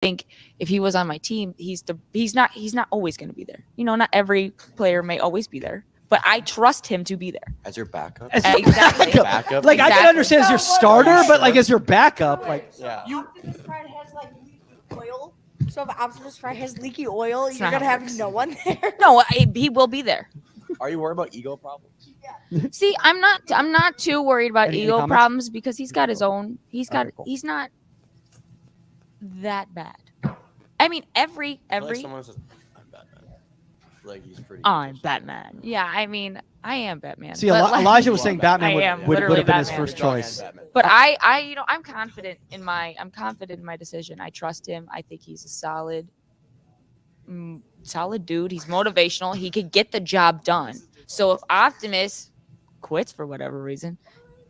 think if he was on my team, he's not always going to be there. You know, not every player may always be there, but I trust him to be there as your backup. Exactly. Backup. Like I can understand as your starter, but like as your backup, like Optimus Prime has like leaky oil. So if Optimus Prime has leaky oil, you're gonna have no one there. No, he will be there. Are you worried about ego problems? See, I'm not too worried about Any ego comments? problems because he's got his own. He's Cool. not that bad. I mean, every Like someone says, I'm Batman. Like he's pretty. I'm Batman. Yeah, I mean, I am Batman. see, but, like, Elijah was saying I Batman am would literally have been his Batman. first choice. But I'm confident in my decision. I trust him. I think he's a solid dude. He's motivational. He could get the job done. So if Optimus quits for whatever reason,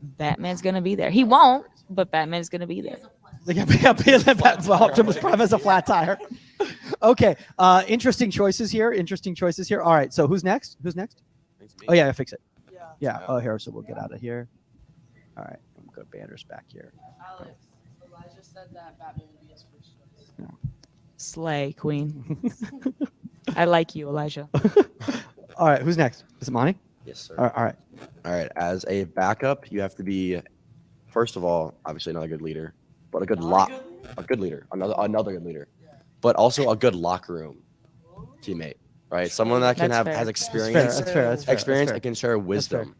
Batman's gonna be there. He won't, but Batman's gonna be there. Optimus Prime has a flat tire. Okay, interesting choices here. All right, so who's next? Oh yeah, fix it. Yeah. Oh, here. So we'll get out of here. All right, we'll go Banner's back here. Alex, Elijah said that Batman would be his first choice. Slay, queen. I like you, Elijah. All right, who's next? Is it Monty? Yes, sir. All right. All right. As a backup, you have to be, first of all, obviously another good leader, but a good leader, another good leader, but also a good locker room teammate, right? Someone that can has experience, That's fair. experience, and can share wisdom,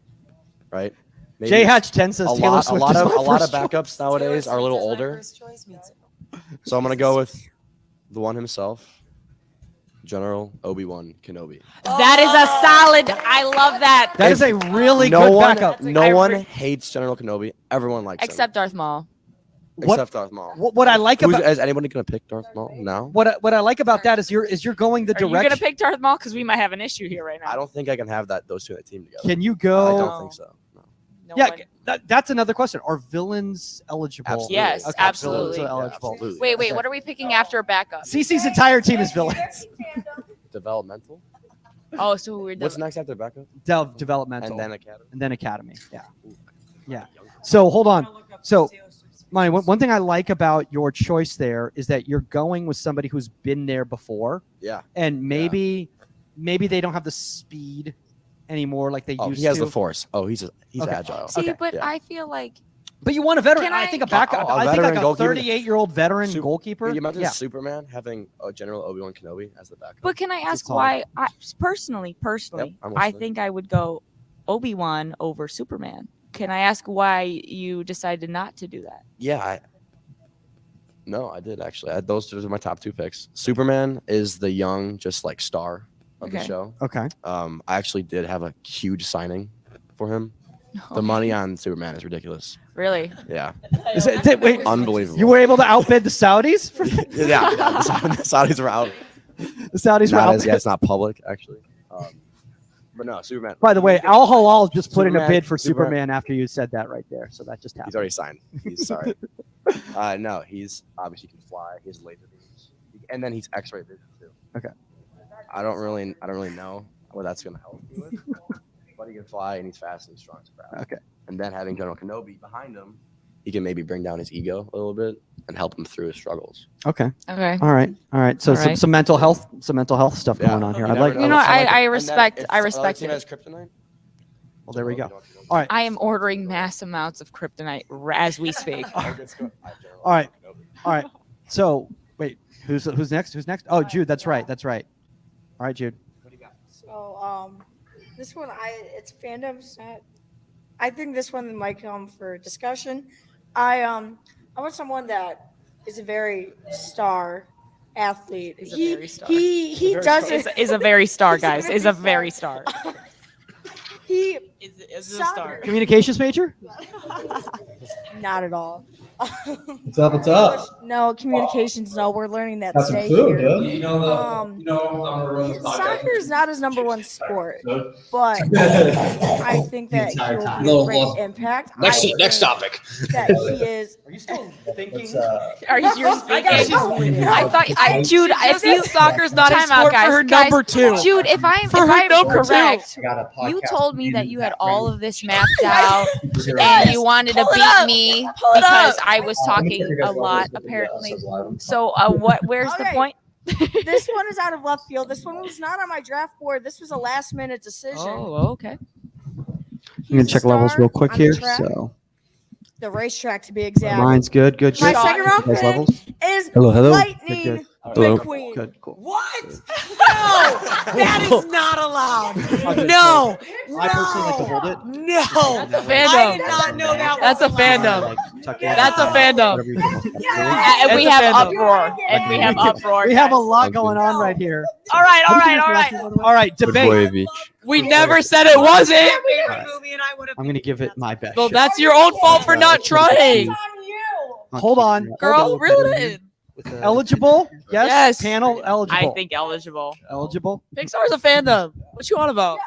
right? Maybe J Hatch 10 says Taylor Swift is my a lot of first choice. backups nowadays are a little older, so I'm gonna go with the one himself, General Obi-Wan Kenobi. That is a solid. I love that. That is a really good backup. No one hates General Kenobi. Everyone likes him. Except Darth Maul. Except Darth Maul. What I like about is anybody gonna pick Darth Maul now? what I like about that is you're going the Are you direction. gonna pick Darth Maul? Because we might have an issue here right now. I don't think I can have those two in a team together. Can you go? I don't think so. No. No Yeah, one- that's another question. Are villains eligible? Absolutely. Yes, Okay, absolutely. villains are eligible. Absolutely. Wait. Okay. What are we picking after a backup? CC's entire team is villains. Developmental. Oh, so we're What's next after backup? Developmental. And then academy. Yeah. Yeah. So hold on. So, Monty, one thing I like about your choice there is that you're going with somebody who's been there before, Yeah. and maybe they don't have the speed anymore like they used to. He has the force. Oh, he's Okay. agile. See, Okay. but Yeah. I feel like But you want a veteran. Can I I- think a backup. A I think veteran like a goalkeeper. 38-year-old veteran goalkeeper. You imagine Yeah. Superman having General Obi-Wan Kenobi as the backup. But can I ask solid. why? I personally, I'm I listening. think I would go Obi-Wan over Superman. Can I ask why you decided not to do that? Yeah. No, I did actually. Those are my top two picks. Superman is the young, just like star of the Okay. show. Okay. I actually did have a huge signing for him. The money on Superman is ridiculous. Really? Yeah, Wait, unbelievable. you were able to outbid the Saudis? yeah, the Saudis were out. The Saudis were Not outbid. as, it's not public actually. But no, Superman. By the way, Al Halal just put in a Superman- bid for Superman- Superman after you said that right there. So that just happened. He's already signed. He's sorry. No, he's obviously can fly. He has laser beams, and then he's X-ray vision too. Okay. I don't really know what that's gonna help you with, but he can fly and he's fast and he's strong. Okay. And then having General Kenobi behind him, he can maybe bring down his ego a little bit and help him through his struggles. Okay. Okay. All right. So All right. some mental health stuff going on here. You I'd never like. know. You know, It's not I and then respect- if I another respect team it. has kryptonite. Well, there we go. All right. I am ordering mass amounts of kryptonite as we speak. All right. All right. So wait, who's next? Who's next? Oh, Jude. That's right. All right, Jude. So this one it's fandoms. I think this one might come for discussion. I want someone that is a very star athlete. He's a very star. He doesn't Is a very star, He's a guys. very Is a star. very star. he Is soccer. Communications major? Not at all. What's up? What's up? No communications. No, we're learning that Got some today food, here. dude. You know I'm gonna run this podcast. Soccer is not his number one sport, Good. but I think that entire he'll time. be a Well, great well, impact. Next I think topic. That he is. Are you still thinking? Are you I speaking? got I thought Jude. If you soccer's not time out, guys. for her Guys, number two. Jude, if I'm number two. correct, I got a podcast you told me that you had back all ready. of this mapped out, Zero. and you wanted to Pull it beat up. me Pull it because up. I was talking a lot apparently. So where's the Okay. point? This one is out of left field. This one was not on my draft board. This was a last minute decision. Oh, okay. I'm gonna check levels real quick here. So The racetrack, to be exact. mine's good. Good. My good. second round Guys, pick levels. is Hello. Lightning Good, Hello. McQueen. Good. Cool. What? No, that is not allowed. Okay, No, I personally like to hold it. no. That's a I fandom. did not know that. That's a was allowed. fandom. Like, tuck in, That's a fandom. whatever you feel most comfortable with. And we It's a have fandom. uproar. And we have uproar. We have a guys. lot going on right here. All right. All right. Debate. Hrvojevic. We never said it wasn't. Right. Movie and I would have I'm gonna give it my best. Well, shot. that's your own fault for not trying. It's on you. Hold on, Girl, reel it in. Eligible? Yes. Yes. Panel eligible. I think eligible. eligible. Pixar's a fandom. What you on about?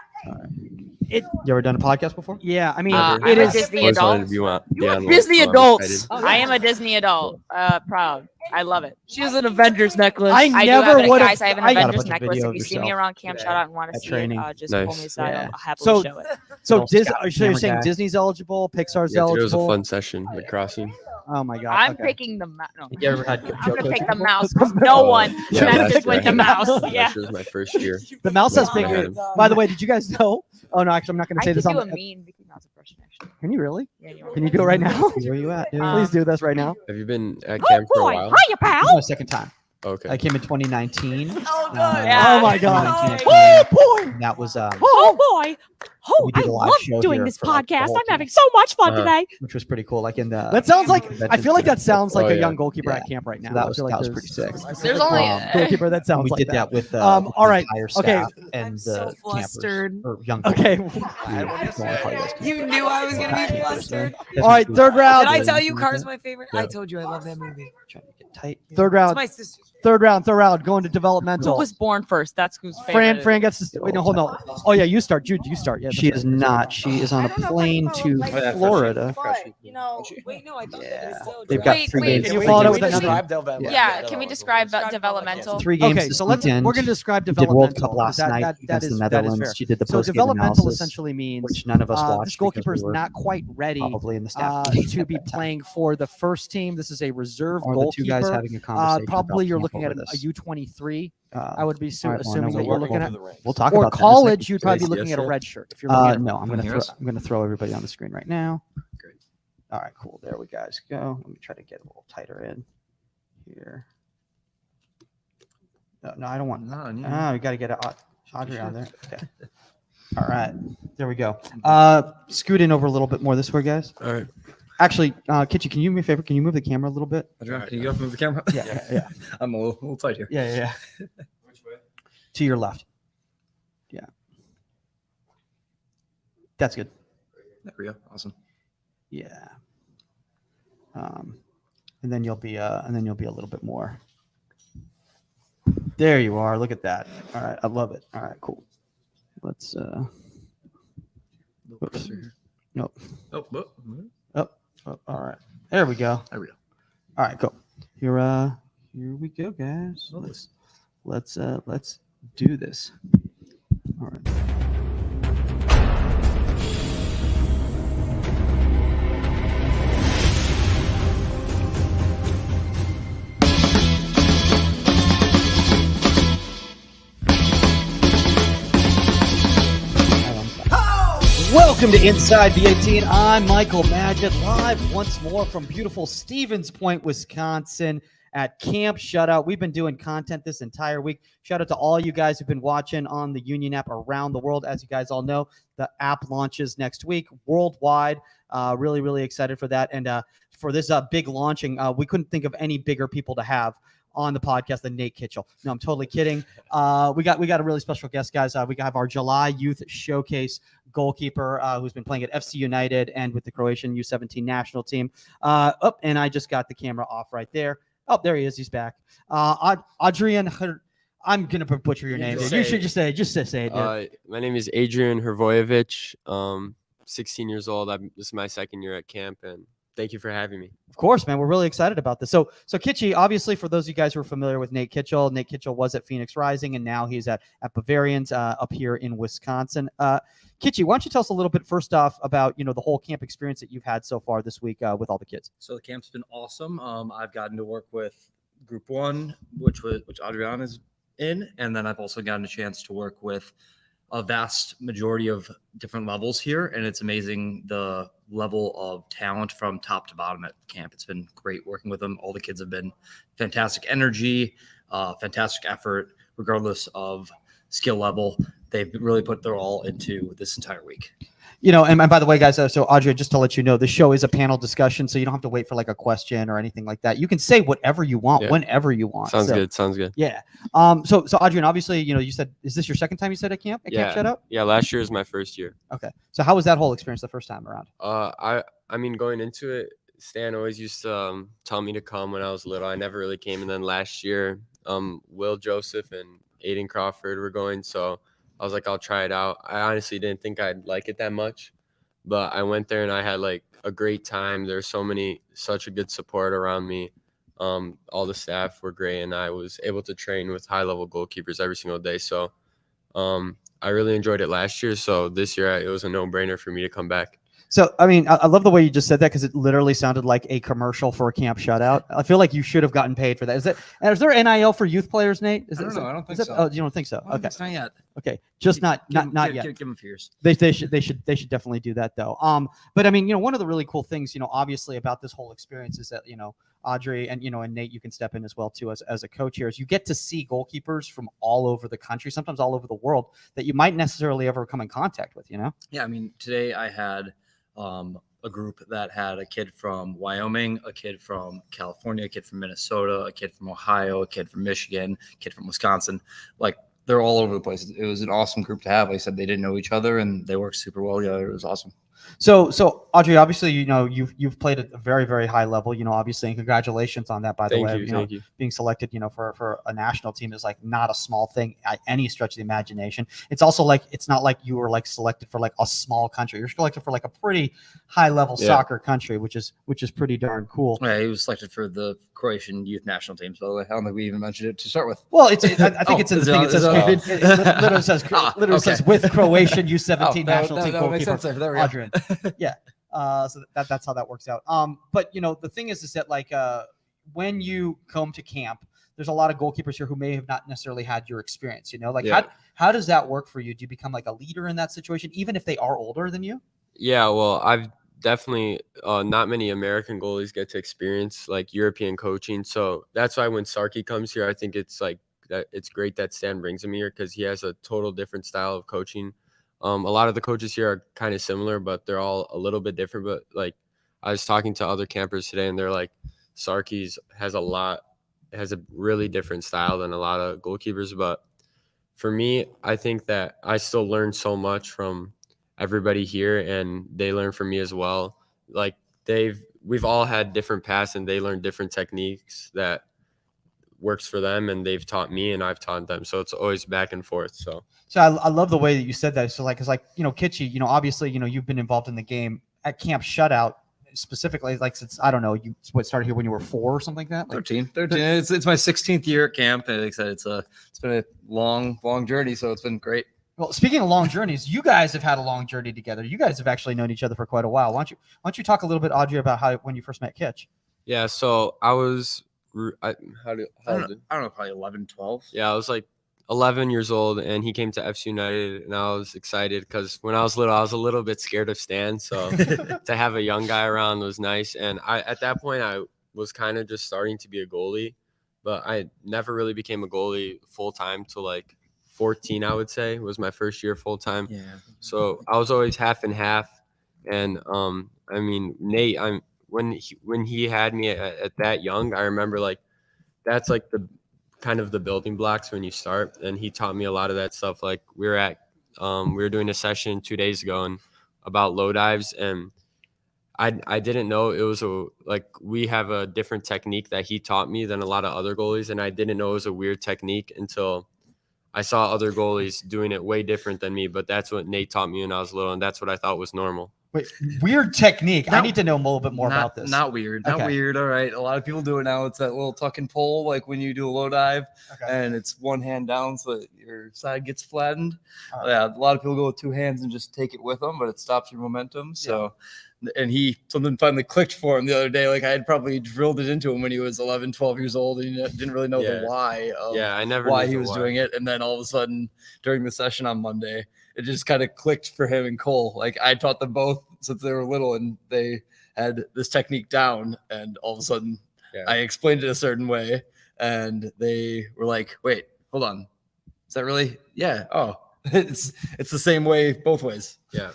You ever done a podcast before? Yeah. I mean, I'm it a is. Disney Always wanted adult. to be on- be You are on one, Disney so I'm adults. excited. I am a Disney adult. Proud. I love it. She has an Avengers necklace. I do never have it, would've- guys. I have an I got a Avengers bunch of necklace. video If of you see me yourself around Camp today Shutout and want to at see training. it, just Nice. pull me aside. Yeah. I'll happily So- show it. So, Little scout you're camera saying guy. Disney's eligible, Pixar's Yeah, today was a eligible. fun session with crossing. Oh my god. I'm okay. picking the mouse. No, You ever had I'm gonna pick the mouse. 'Cause no one Yeah, messes last with year the I mouse. had- Yeah. Last year was my first year. The mouse has Last big year I had ears. him. By the way, did you guys know? Oh no, actually, I'm not going to I say could this do on. a mean Mickey Mouse impression, actually. Can you really? Yeah, you are. Can you do it right now? Where you at? Dude? Please do this right now. Have you been at Oh camp for a boy, while? hiya, This pal. is my second time. Okay. I came in 2019. Oh, good. Yeah. Oh my god. Oh boy. And that was Oh boy. Oh, We I did a live love show doing here this for, like, the podcast. whole I'm team. having so much fun Uh-huh. today. which was pretty cool. Like in the that sounds like I feel like that sounds like Oh, a yeah. young goalkeeper Yeah. at camp right now. So that I was feel like that was pretty sick. There's only Goalkeeper that sounds we like did that. that with all right. entire Okay. staff and I'm the so campers flustered. or young Okay. You knew I was gonna be flustered. All right, third round. Did I tell you Cars my favorite? I told you I love that movie. Trying to get tight. Third It's round. my sister. Third round. Going to who developmental. was born first? That's who's favorite. Fran gets to wait. No, hold on. Oh yeah, you start. Jude, you start. Yeah. She is not. She is on I a don't know if I plane follow to Lightning, Florida. But, you know, Wait, no, I thought Yeah. that was still. They've got Wait, 3 wait, games. can you this follow it weekend. with another? Yeah, can we describe developmental? 3 games Okay, this so let's. weekend. We're going to describe We did developmental. World Cup 'cause last night that against is the fair. Netherlands. She did the So post-game developmental analysis, essentially means which none of us watched. this goalkeeper because is we were not quite ready probably in the staff to be playing for the first team. This is a reserve Or the two guys goalkeeper. having a conversation. Probably about you're camp looking at over a this. U23. Uh, I would be all right, well, assuming no, that you're looking at. We'll talk Or about that in a college, second. you'd probably be Today's looking at a yes, red shirt. If you're looking at no, I'm Can you hear us? gonna throw everybody on the screen right now. Great. All right, cool. There we guys go. Let me try to get a little tighter in here. No, I don't want. We got to get Audrey on there. Okay. All right, there we go. Scoot in over a little bit more this way, guys. All right. Actually, Kitchi, can you do me a favor? Can you move the camera a little bit? Can you get up and move the camera? Yeah. I'm a little tight here. Yeah. Which way? To your left. Yeah. That's good. There we go. Awesome. Yeah. And then you'll be a little bit more. There you are. Look at that. All right, I love it. All right, cool. Let's Whoops. Nope. Oh, Oh, all right. There we go. there we go. All right, go. Here we go, guys. Let's do this. All right. Welcome to Inside the 18. I'm Michael Magid, live once more from beautiful Stevens Point, Wisconsin at Camp Shutout. We've been doing content this entire week. Shout out to all you guys who've been watching on the Union app around the world. As you guys all know, the app launches next week worldwide. Really, really excited for that. And for this big launching, we couldn't think of any bigger people to have on the podcast than Nate Kitchell. No, I'm totally kidding. We got a really special guest, guys. We have our July Youth Showcase goalkeeper who's been playing at FC United and with the Croatian U17 national team. And I just got the camera off right there. Oh, there he is. He's back. Adrian, I'm gonna butcher your name. Dude. You should just say it. Dude. My name is Adrian Hrvojevic. 16 years old. This is my second year at camp, and thank you for having me. Of course, man. We're really excited about this. So Kitchi, obviously, for those of you guys who are familiar with Nate Kitchell was at Phoenix Rising, and now he's at Bavarians up here in Wisconsin. Kitchi, why don't you tell us a little bit first off about the whole camp experience that you've had so far this week with all the kids? So the camp's been awesome. I've gotten to work with Group 1, which Adrian is in, and then I've also gotten a chance to work with a vast majority of different levels here, and it's amazing the level of talent from top to bottom at camp. It's been great working with them. All the kids have been fantastic energy, fantastic effort, regardless of skill level. They've really put their all into this entire week. And by the way, guys, so Audrey, just to let you know, the show is a panel discussion, so you don't have to wait for like a question or anything like that. You can say whatever you want, whenever you want. Sounds good. Yeah. So Adrian, obviously, you said, is this your second time you said at camp? Camp Shutout? Yeah, last year was my first year. Okay. So how was that whole experience the first time around? I mean, going into it, Stan always used to tell me to come when I was little. I never really came, and then last year, Will Joseph and Aiden Crawford were going, so I was like, I'll try it out. I honestly didn't think I'd like it that much, but I went there and I had like a great time. There's such a good support around me. All the staff were great, and I was able to train with high-level goalkeepers every single day. So I really enjoyed it last year. So this year it was a no-brainer for me to come back. So, I mean, I love the way you just said that because it literally sounded like a commercial for a camp shutout. I feel like you should have gotten paid for that. Is there NIL for youth players, Nate? I don't know. I don't think so. Oh, you don't think so? Okay. It's not yet. Okay. Just not yet. Give them a few years. They should definitely do that though. But I mean, one of the really cool things, obviously about this whole experience is that, Audrey and Nate, you can step in as well too as a coach here, is you get to see goalkeepers from all over the country, sometimes all over the world, that you might necessarily ever come in contact with, Yeah, I mean, today I had a group that had a kid from Wyoming, a kid from California, a kid from Minnesota, a kid from Ohio, a kid from Michigan, a kid from Wisconsin. Like, they're all over the place. It was an awesome group to have. Like I said, they didn't know each other and they worked super well together. It was awesome. So Audrey, obviously, you've played at a very, very high level, obviously, and congratulations on that, by the way. Thank you. Being selected, for a national team is like not a small thing at any stretch of the imagination. It's also like, it's not like you were like selected for like a small country. You're selected for like a pretty high level soccer country, which is pretty darn cool. Yeah, he was selected for the Croatian youth national teams, by the way. I don't think we even mentioned it to start with. Well, I think it's in the thing. It literally says with Croatian U17 national team goalkeeper Adrian. Yeah. So that's how that works out. But the thing is that like when you come to camp, there's a lot of goalkeepers here who may have not necessarily had your experience. How does that work for you? Do you become like a leader in that situation, even if they are older than you? Yeah, well, I've definitely not many American goalies get to experience like European coaching. So that's why when Sarki comes here, I think it's like that. It's great that Stan brings him here because he has a total different style of coaching. A lot of the coaches here are kind of similar, but they're all a little bit different. But like I was talking to other campers today, and they're like, Sarki's has a really different style than a lot of goalkeepers. But for me, I think that I still learn so much from everybody here, and they learn from me as well. Like we've all had different paths, and they learn different techniques that works for them, and they've taught me and I've taught them. So it's always back and forth. So I love the way that you said that. So like, it's like, Kitchi, obviously, you've been involved in the game at Camp Shutout specifically, like since, I don't know, you started here when you were 4 or something like that? Like, 13. It's my 16th year at camp. And like I said, it's been a long journey. So it's been great. Well, speaking of long journeys, you guys have had a long journey together. You guys have actually known each other for quite a while. Why don't you talk a little bit, Audrey, about when you first met Kitch? Yeah. So I was, I don't know, probably 11, 12. Yeah, I was like 11 years old, and he came to FC United, and I was excited because when I was little, I was a little bit scared of Stan. So to have a young guy around was nice. And at that point, I was kind of just starting to be a goalie, but I never really became a goalie full time till like 14, I would say, was my first year full time. Yeah. So I was always half and half. And I mean, Nate, when he had me at that young, I remember like that's like the kind of the building blocks when you start, and he taught me a lot of that stuff. Like we were doing a session 2 days ago and about low dives, and I didn't know it was we have a different technique that he taught me than a lot of other goalies, and I didn't know it was a weird technique until I saw other goalies doing it way different than me. But that's what Nate taught me when I was little, and that's what I thought was normal. Wait, weird technique. I Not- need to know a little bit more not, about this. Not weird. Not Okay. weird. All right. A lot of people do it now. It's that little tuck and pull, like when you do a low dive, Okay. and it's one hand down so that your side gets flattened. All right. Yeah, a lot of people go with two hands and just take it with them, but it stops your momentum. So, and something finally clicked for him the other day. Like I had probably drilled it into him when he was 11, 12 years old, and he didn't really know the why of I never why knew he the was why. doing it. And then all of a sudden, during the session on Monday, it just kind of clicked for him and Cole. Like I taught them both since they were little, and they had this technique down. And all of a sudden, I explained it a certain way, and they were like, "Wait, hold on, is that really? Yeah. Oh, it's the same way both ways." Yeah.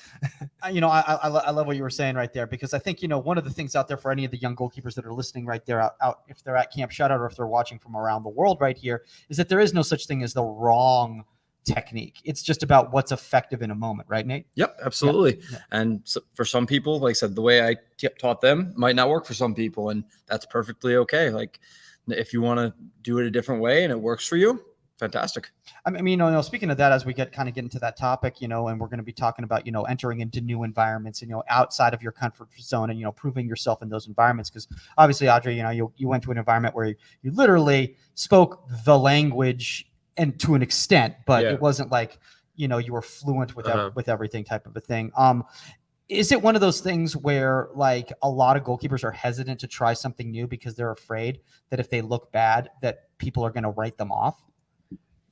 You know, I love what you were saying right there, because I think, you know, one of the things out there for any of the young goalkeepers that are listening right there out if they're at Camp Shutout or if they're watching from around the world right here, is that there is no such thing as the wrong technique. It's just about what's effective in a moment, right, Nate? Yep, absolutely. Yeah. And so for some people, like I said, the way I taught them might not work for some people, and that's perfectly okay. Like if you want to do it a different way and it works for you, fantastic. I mean, you know, speaking of that, as we get into that topic, you know, and we're going to be talking about, you know, entering into new environments and, you know, outside of your comfort zone and, you know, proving yourself in those environments. Because obviously, Audrey, you know, you went to an environment where you literally spoke the language and to an extent, but it wasn't like, you know, you were fluent with with everything type of a thing. Is it one of those things where like a lot of goalkeepers are hesitant to try something new because they're afraid that if they look bad, that people are going to write them off?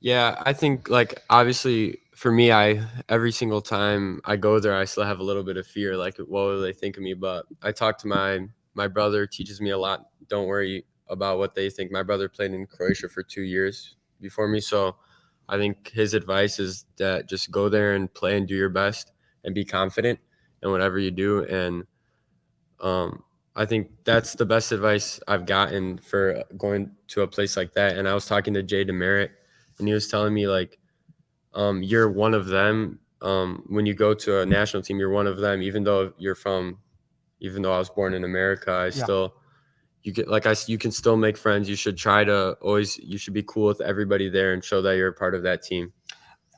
Yeah, I think like obviously for me, every single time I go there, I still have a little bit of fear. Like, what will they think of me? But I talk to my brother, teaches me a lot. Don't worry about what they think. My brother played in Croatia for 2 years before me, so I think his advice is that just go there and play and do your best and be confident in whatever you do. And I think that's the best advice I've gotten for going to a place like that. And I was talking to Jay Demerit, and he was telling me like, you're one of them. When you go to a national team, you're one of them. Even though I was born in America, you can still make friends. You should you should be cool with everybody there and show that you're a part of that team.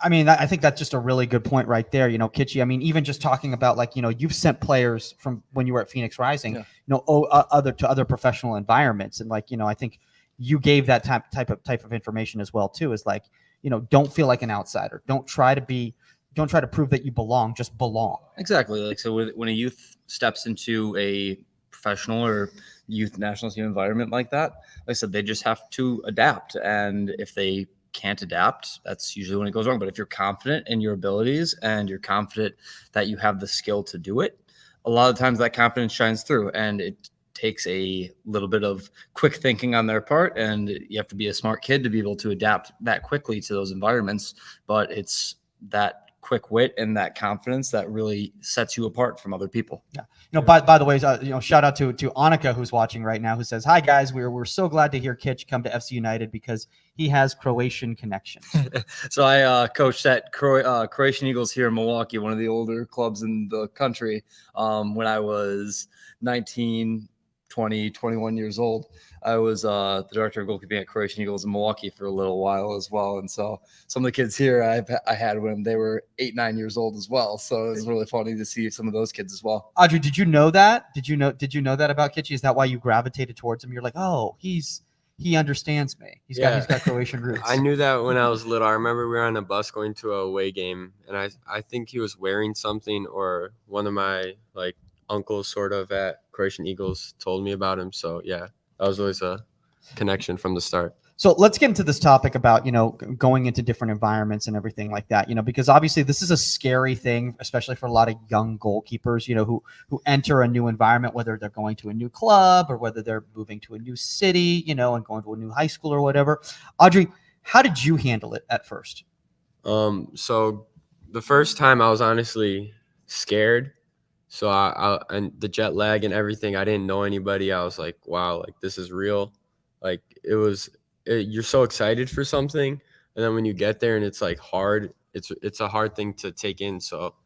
I mean, I think that's just a really good point right there. You know, Kitchie, I mean, even just talking about like, you know, you've sent players from when you were at Phoenix Rising, you know, other professional environments. And like, you know, I think you gave that type of information as well too, is like, you know, don't feel like an outsider. Don't try to prove that you belong, just belong. Exactly. Like, so when a youth steps into a professional or youth national team environment like that, like I said, they just have to adapt. And if they can't adapt, that's usually when it goes wrong. But if you're confident in your abilities and you're confident that you have the skill to do it, a lot of times that confidence shines through, and it takes a little bit of quick thinking on their part, and you have to be a smart kid to be able to adapt that quickly to those environments. But it's that quick wit and that confidence that really sets you apart from other people. Yeah. You know, by the way, you know, shout out to Annika, who's watching right now, who says, "Hi guys, we're so glad to hear Kitch come to FC United because he has Croatian connections." So I coached at Croatian Eagles here in Milwaukee, one of the older clubs in the country, when I was 19, 20, 21 years old. I was the director of goalkeeping at Croatian Eagles in Milwaukee for a little while as well. And so some of the kids here I had when they were 8, 9 years old as well. So it was really funny to see some of those kids as well. Audrey, did you know that? Did you know that about Kitchie? Is that why you gravitated towards him? You're like, oh, he understands me. He's got Croatian roots. I knew that when I was little. I remember we were on a bus going to a away game, and I think he was wearing something, or one of my like uncles sort of at Croatian Eagles told me about him. So yeah, that was always a connection from the start. So let's get into this topic about, you know, going into different environments and everything like that, you know, because obviously this is a scary thing, especially for a lot of young goalkeepers, you know, who enter a new environment, whether they're going to a new club or whether they're moving to a new city, you know, and going to a new high school or whatever. Audrey, how did you handle it at first? So the first time I was honestly scared. So I and the jet lag and everything, I didn't know anybody. I was like, wow, like this is real. Like you're so excited for something, and then when you get there and it's like hard, it's a hard thing to take in. So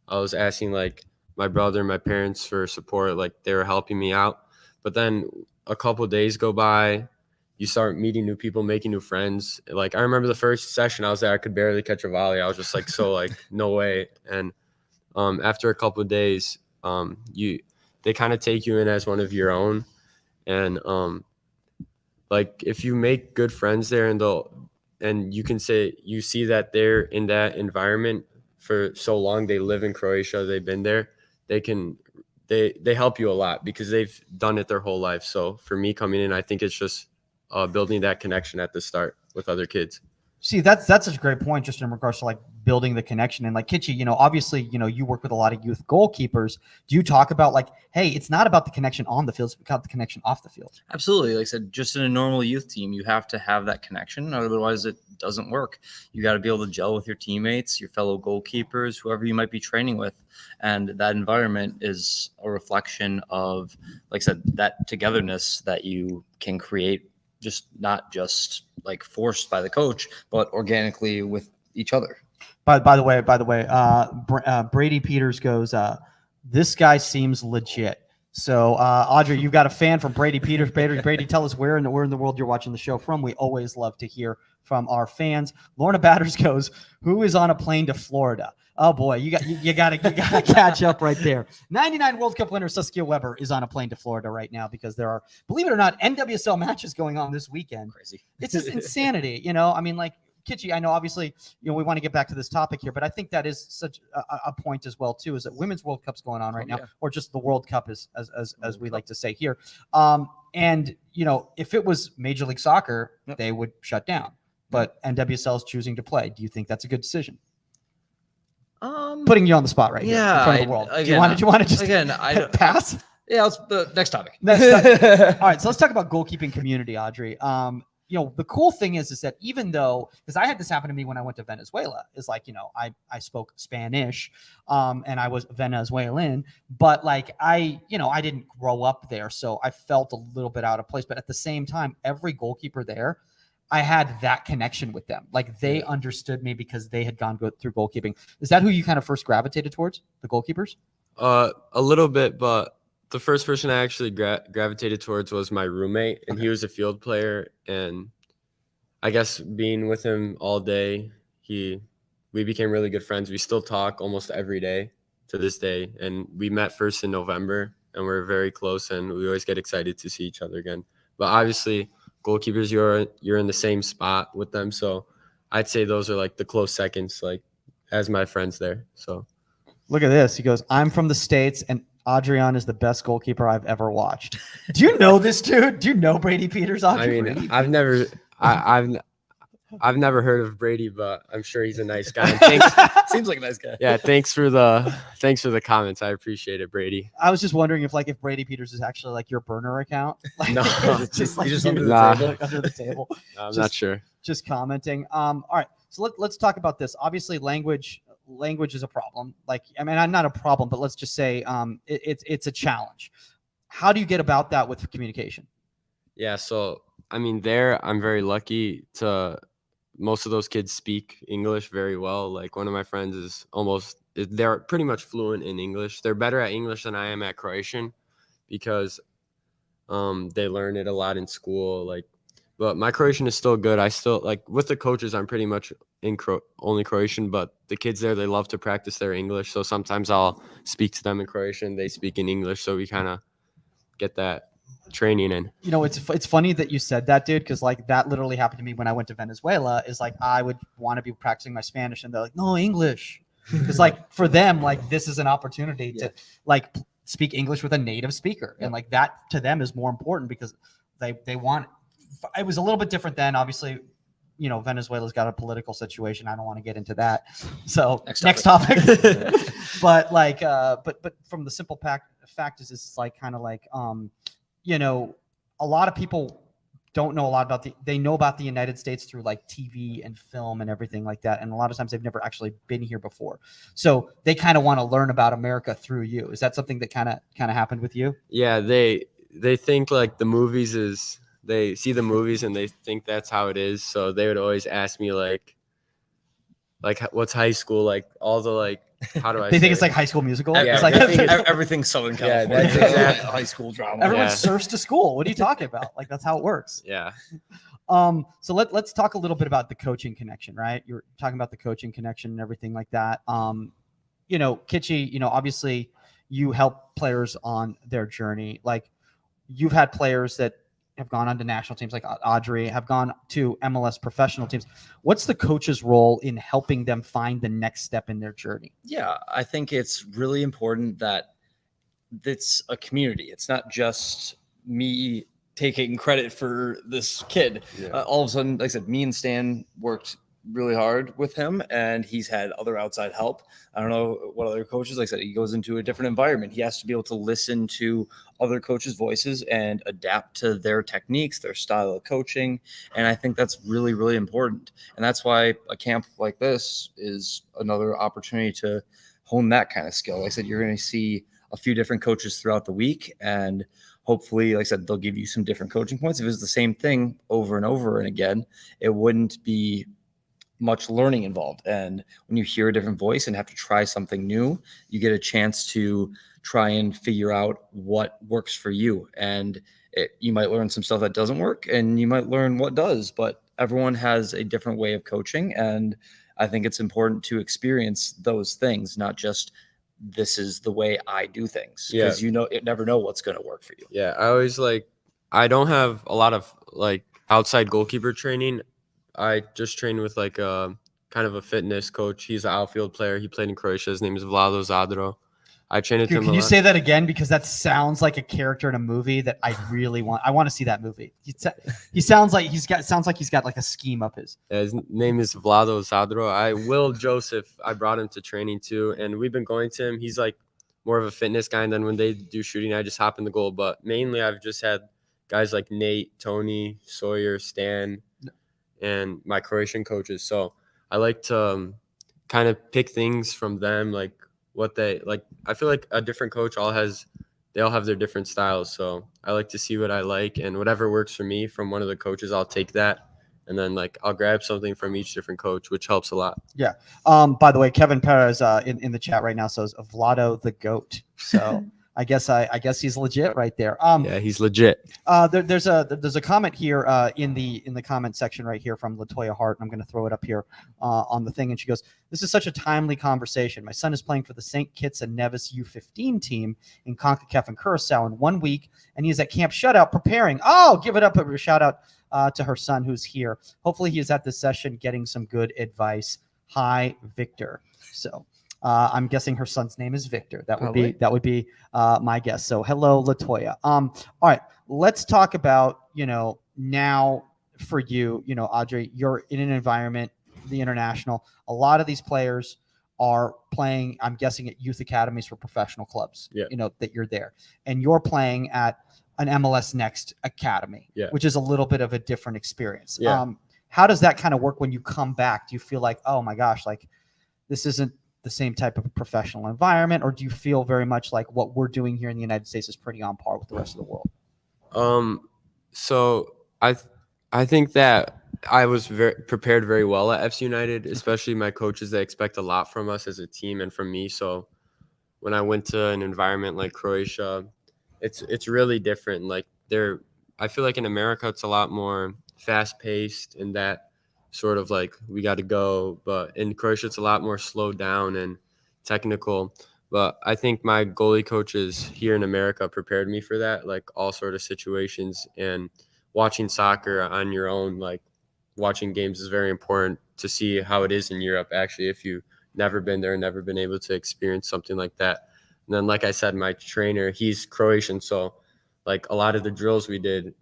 I was asking like my brother, my parents for support, like they were helping me out. But then a couple of days go by, you start meeting new people, making new friends. Like I remember the first session I was there, I could barely catch a volley. I was just like, so like no way. And after a couple of days, they kind of take you in as one of your own, and like if you make good friends there, and you can say you see that they're in that environment for so long, they live in Croatia, they've been there, they help you a lot because they've done it their whole life. So for me coming in, I think it's just building that connection at the start with other kids. See, that's such a great point just in regards to like building the connection. And like Kitchi, obviously, you work with a lot of youth goalkeepers. Do you talk about like, hey, it's not about the connection on the field, it's about the connection off the field? Absolutely. Like I said, just in a normal youth team, you have to have that connection. Otherwise, it doesn't work. You got to be able to gel with your teammates, your fellow goalkeepers, whoever you might be training with. And that environment is a reflection of, like I said, that togetherness that you can create, just not just like forced by the coach, but organically with each other. By the way, Brady Peters goes, this guy seems legit. So, Audrey, you've got a fan from Brady Peters. Brady, tell us where in the world you're watching the show from. We always love to hear from our fans. Lorna Batters goes, who is on a plane to Florida? Oh boy, you gotta catch up right there. 99 World Cup winner Saskia Weber is on a plane to Florida right now because there are, believe it or not, NWSL matches going on this weekend. Crazy. It's just insanity, I mean, like, Kitchi, I know obviously, we want to get back to this topic here, but I think that is such a point as well too, is that Women's World Cup's going on right now, or just the World Cup as we like to say here. And if it was Major League Soccer, they would shut down, but NWSL is choosing to play. Do you think that's a good decision? Putting you on the spot right here in front of the world. Do you want to just pass? Yeah, let's the next topic. All right, so let's talk about goalkeeping community, Audrey. The cool thing is that even though, because I had this happen to me when I went to Venezuela, is like, I spoke Spanish, and I was Venezuelan, but like I didn't grow up there, so I felt a little bit out of place. But at the same time, every goalkeeper there, I had that connection with them. Like they understood me because they had gone through goalkeeping. Is that who you kind of first gravitated towards, the goalkeepers? A little bit, but the first person I actually gravitated towards was my roommate, and he was a field player. And I guess being with him all day, we became really good friends. We still talk almost every day to this day. And we met first in November, and we're very close, and we always get excited to see each other again. But obviously, goalkeepers, you're in the same spot with them, so I'd say those are like the close seconds, like as my friends there. So look at this. He goes, I'm from the States, and Adrian is the best goalkeeper I've ever watched. Do you know this dude? Do you know Brady Peters? Audrey? I mean, I've never heard of Brady, but I'm sure he's a nice guy. Seems like a nice guy. Yeah, thanks for the comments. I appreciate it, Brady. I was just wondering if Brady Peters is actually like your burner account. Like, No, it's just like He's just under the Nah. table. like under the table. I'm Just- not sure. Just commenting. All right. So let's talk about this. Obviously, language is a problem. Like, I mean, not a problem, but let's just say it's a challenge. How do you get about that with communication? Yeah, so I mean, I'm very lucky to. Most of those kids speak English very well. Like one of my friends they're pretty much fluent in English. They're better at English than I am at Croatian because they learn it a lot in school. Like, but my Croatian is still good. I still like with the coaches, I'm pretty much in only Croatian, but the kids there, they love to practice their English. So sometimes I'll speak to them in Croatian. They speak in English. So we kind of get that training in. It's funny that you said that, dude, because like that literally happened to me when I went to Venezuela. Is like I would want to be practicing my Spanish, and they're like, no, English, because like for them, like this is an opportunity to like speak English with a native speaker, and like that to them is more important because they want. It was a little bit different then, obviously. Venezuela's got a political situation. I don't want to get into that. So next topic. But like, but from the simple fact is, it's like kind of like, a lot of people don't know a lot about they know about the United States through like TV and film and everything like that. And a lot of times they've never actually been here before. So they kind of want to learn about America through you. Is that something that kind of happened with you? Yeah, they think like the movies they see the movies and they think that's how it is. So they would always ask me like what's high school, like all the like, how do I They say think it's it? like High School Musical. Yeah, It's like they think Everything's Southern Yeah, California. that's exactly- High school drama. everyone Yeah. surfs to school. What are you talking about? Like that's how it works. Yeah. So let's talk a little bit about the coaching connection, right? You're talking about the coaching connection and everything like that. Kitchi, obviously, you help players on their journey. Like you've had players that have gone on to national teams like Audrey, have gone to MLS professional teams. What's the coach's role in helping them find the next step in their journey? Yeah, I think it's really important that it's a community. It's not just me taking credit for this kid. Yeah. All of a sudden, like I said, me and Stan worked really hard with him, and he's had other outside help. I don't know what other coaches, like I said, he goes into a different environment. He has to be able to listen to other coaches' voices and adapt to their techniques, their style of coaching. And I think that's really, really important. And that's why a camp like this is another opportunity to hone that kind of skill. Like I said, you're going to see a few different coaches throughout the week, and hopefully, like I said, they'll give you some different coaching points. If it was the same thing over and over and again, it wouldn't be much learning involved. And when you hear a different voice and have to try something new, you get a chance to try and figure out what works for you. And you might learn some stuff that doesn't work, and you might learn what does, but everyone has a different way of coaching. And I think it's important to experience those things, not just this is the way I do things, because you never know what's going to work for you. Yeah, I don't have a lot of like outside goalkeeper training. I just train with like a kind of a fitness coach. He's an outfield player. He played in Croatia. His name is Vlado Zadro. I train with him. Can you say that again? Because that sounds like a character in a movie that I really want. I want to see that movie. He sounds like he's got like a scheme up his. Yeah, his name is Vlado Zadro. Will Joseph, I brought him to training too, and we've been going to him. He's like more of a fitness guy, and then when they do shooting, I just hop in the goal. But mainly, I've just had guys like Nate, Tony, Sawyer, Stan, and my Croatian coaches. So I like to kind of pick things from them, like what they like. I feel like a different coach they all have their different styles. So I like to see what I like, and whatever works for me from one of the coaches, I'll take that. And then like I'll grab something from each different coach, which helps a lot. Yeah. By the way, Kevin Perez in the chat right now says Vlado the GOAT. So I guess he's legit right there. Yeah, he's legit. There's a comment here in the comment section right here from Latoya Hart, and I'm going to throw it up here on the thing. And she goes, "This is such a timely conversation. My son is playing for the St. Kitts and Nevis U17 team in CONCACAF and Curacao in 1 week, and he's at Camp Shutout preparing." Oh, give it up a shout out to her son who's here. Hopefully, he is at this session getting some good advice. Hi, Victor. So. I'm guessing her son's name is Victor. That would be my guess. So hello, Latoya. All right, let's talk about now for you. Audrey, you're in an environment, the international. A lot of these players are playing. I'm guessing at youth academies for professional clubs. Yeah. That you're there, and you're playing at an MLS Next academy, which is a little bit of a different experience. Yeah. How does that kind of work when you come back? Do you feel like, oh my gosh, like this isn't the same type of professional environment, or do you feel very much like what we're doing here in the United States is pretty on par with the rest of the world? So I think that I was prepared very well at FC United, especially my coaches. They expect a lot from us as a team and from me. So when I went to an environment like Croatia, it's really different. Like I feel like in America it's a lot more fast paced, and that sort of like we got to go, but in Croatia it's a lot more slowed down and technical. But I think my goalie coaches here in America prepared me for that, like all sort of situations. And watching soccer on your own, like watching games, is very important to see how it is in Europe, actually, if you've never been there and never been able to experience something like that. And then, like I said, my trainer, he's Croatian, so like a lot of the drills we did,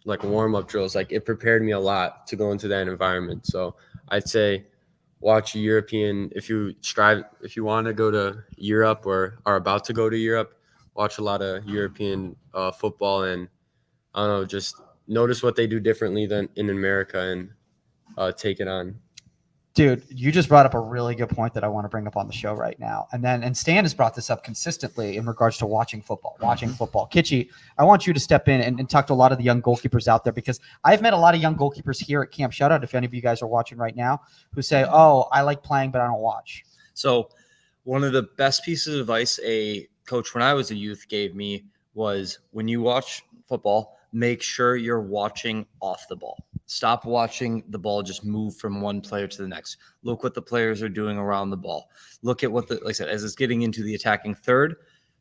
like warm-up drills, like it prepared me a lot to go into that environment. So I'd say watch European, if you want to go to Europe or are about to go to Europe, watch a lot of European football, and I don't know, just notice what they do differently than in America and take it on. Dude, you just brought up a really good point that I want to bring up on the show right now. And Stan has brought this up consistently in regards to watching football. Kitchie, I want you to step in and talk to a lot of the young goalkeepers out there, because I've met a lot of young goalkeepers here at Camp Shutout, if any of you guys are watching right now, who say, oh, I like playing, but I don't watch. So one of the best pieces of advice a coach when I was a youth gave me was, when you watch football, make sure you're watching off the ball. Stop watching the ball just move from one player to the next. Look what the players are doing around the ball. Look at what like I said, as it's getting into the attacking third,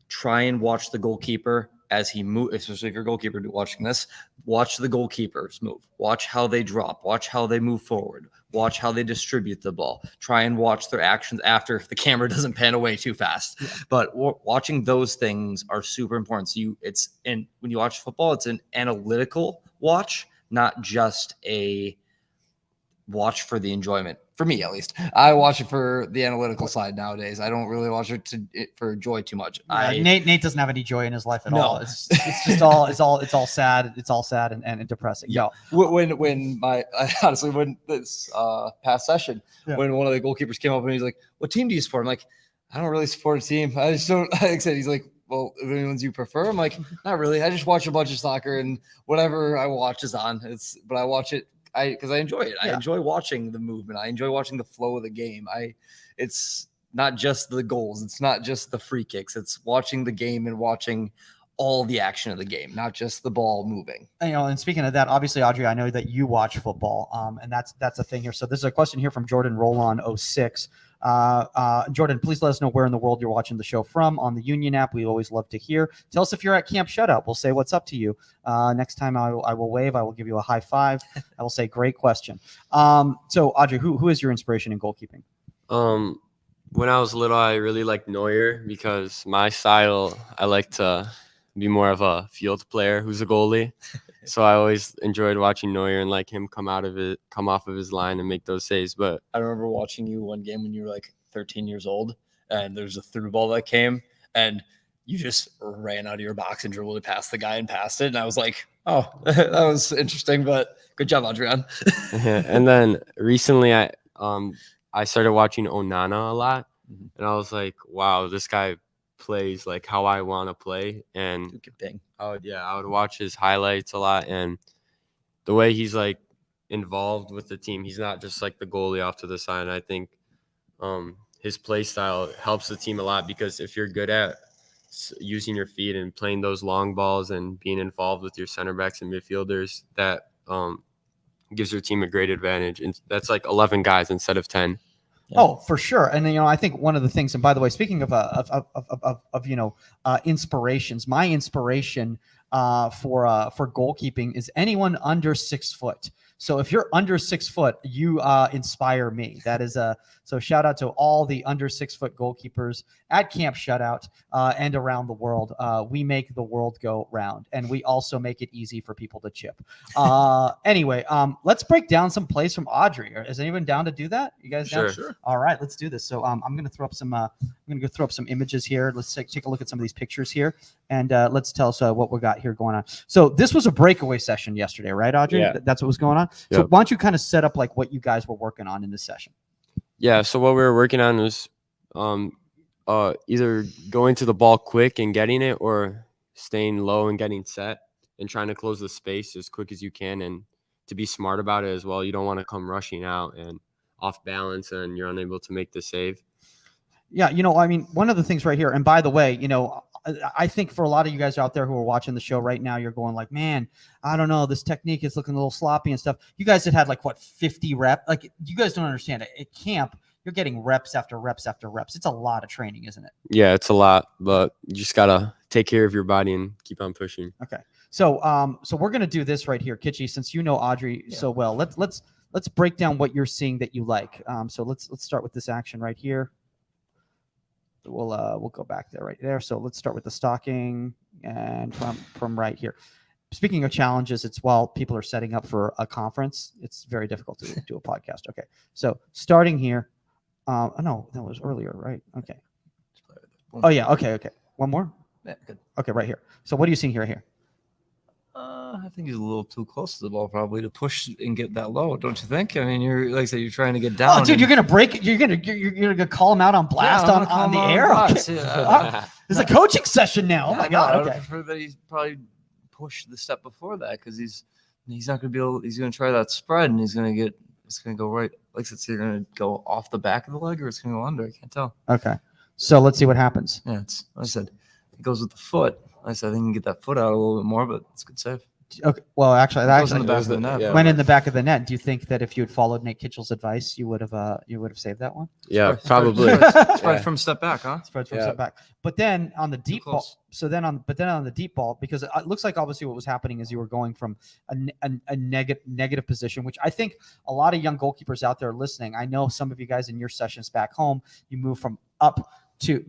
try and watch the goalkeeper as he moves, especially if you're a goalkeeper watching this, watch the goalkeepers move. Watch how they drop. Watch how they move forward. Watch how they distribute the ball. Try and watch their actions after if the camera doesn't pan away too fast. Yeah. But watching those things are super important. So when you watch football, it's an analytical watch, not just a watch for the enjoyment. For me, at least, I watch it for the analytical side nowadays. I don't really watch it for joy too much. Yeah, Nate doesn't have any joy in his life at all. It's just all sad. It's all sad and depressing. Yeah. When this past session, when one of the goalkeepers came up and he's like, "What team do you support?" I'm like, "I don't really support a team. I just don't." Like I said, he's like, "Well, if any ones you prefer?" I'm like, "Not really. I just watch a bunch of soccer and whatever I watch is on. But I watch it because I enjoy it. I enjoy watching the movement. I enjoy watching the flow of the game. It's not just the goals. It's not just the free kicks. It's watching the game and watching all the action of the game, not just the ball moving." And speaking of that, obviously, Audrey, I know that you watch football, and that's a thing here. So this is a question here from Jordan Rollon 06. Jordan, please let us know where in the world you're watching the show from on the Union app. We always love to hear. Tell us if you're at Camp Shutout. We'll say what's up to you. Next time I will wave. I will give you a high five. I will say great question. So Audrey, who is your inspiration in goalkeeping? When I was little, I really liked Neuer because my style, I like to be more of a field player who's a goalie. So I always enjoyed watching Neuer and like him come off of his line and make those saves. But I remember watching you one game when you were like 13 years old, and there's a through ball that came, and you just ran out of your box and dribbled it past the guy and passed it. And I was like, "Oh, that was interesting, but good job, Adrian." And then recently, I started watching Onana a lot, and I was like, "Wow, this guy plays like how I want to play." And I would watch his highlights a lot, and the way he's like involved with the team, he's not just like the goalie off to the side. I think his play style helps the team a lot, because if you're good at using your feet and playing those long balls and being involved with your center backs and midfielders, that gives your team a great advantage. And that's like 11 guys instead of 10. Yeah. Oh, for sure. And I think one of the things, and by the way, speaking of inspirations, my inspiration for goalkeeping is anyone under 6 foot. So if you're under 6 foot, you inspire me. That is so shout out to all the under 6 foot goalkeepers at Camp Shutout and around the world. We make the world go round, and we also make it easy for people to chip. Anyway, let's break down some plays from Audrey. Is anyone down to do that? You guys down? Sure. All right, let's do this. So I'm going to throw up some. I'm going to go throw up some images here. Let's take a look at some of these pictures here, and let's tell us what we got here going on. So this was a breakaway session yesterday, right, Audrey? Yeah. That's what was going on. Yep. So why don't you kind of set up like what you guys were working on in this session? Yeah, so what we were working on was either going to the ball quick and getting it, or staying low and getting set and trying to close the space as quick as you can, and to be smart about it as well. You don't want to come rushing out and off balance and you're unable to make the save. Yeah, I mean, one of the things right here, and by the way, I think for a lot of you guys out there who are watching the show right now, you're going like, man, I don't know, this technique is looking a little sloppy and stuff. You guys had like, what, 50 reps? Like, you guys don't understand it. At camp, you're getting reps after reps after reps. It's a lot of training, isn't it? Yeah, it's a lot, but you just got to take care of your body and keep on pushing. Okay. So we're going to do this right here, Kitchi, since you know Audrey so well. Let's break down what you're seeing that you like. So let's start with this action right here. We'll go back there right there. So let's start with the stalking and from right here. Speaking of challenges, it's while people are setting up for a conference, it's very difficult to do a podcast. Okay. So starting here. No, that was earlier, right? Okay. Oh yeah. Okay. One more. Yeah, good. Okay, right here. So what are you seeing here? I think he's a little too close to the ball probably to push and get that low, don't you think? I mean, you're like I said, you're trying to get down. Oh, dude, you're gonna break it. You're gonna call him out on blast on the air. Okay. It's a coaching session now. Oh my God. Okay. For that, he's probably pushed the step before that because he's not gonna be able. He's gonna try that spread and it's gonna go right. Like it's either gonna go off the back of the leg or it's gonna go under. I can't tell. Okay. So let's see what happens. Yeah, it's. Like I said, it goes with the foot. I think he can get that foot out a little bit more, but it's a good save. Okay. Well, actually, that Goes in actually the back of the net. yeah. went in the back of the net. Do you think that if you had followed Nate Kitchell's advice, you would have saved that one? Yeah, probably. Spread Yeah. from step back, huh? Spread from Yeah. step back. But then on the deep ball, close. but then on the deep ball, because it looks like obviously what was happening is you were going from a negative position, which I think a lot of young goalkeepers out there listening. I know some of you guys in your sessions back home, you move from up to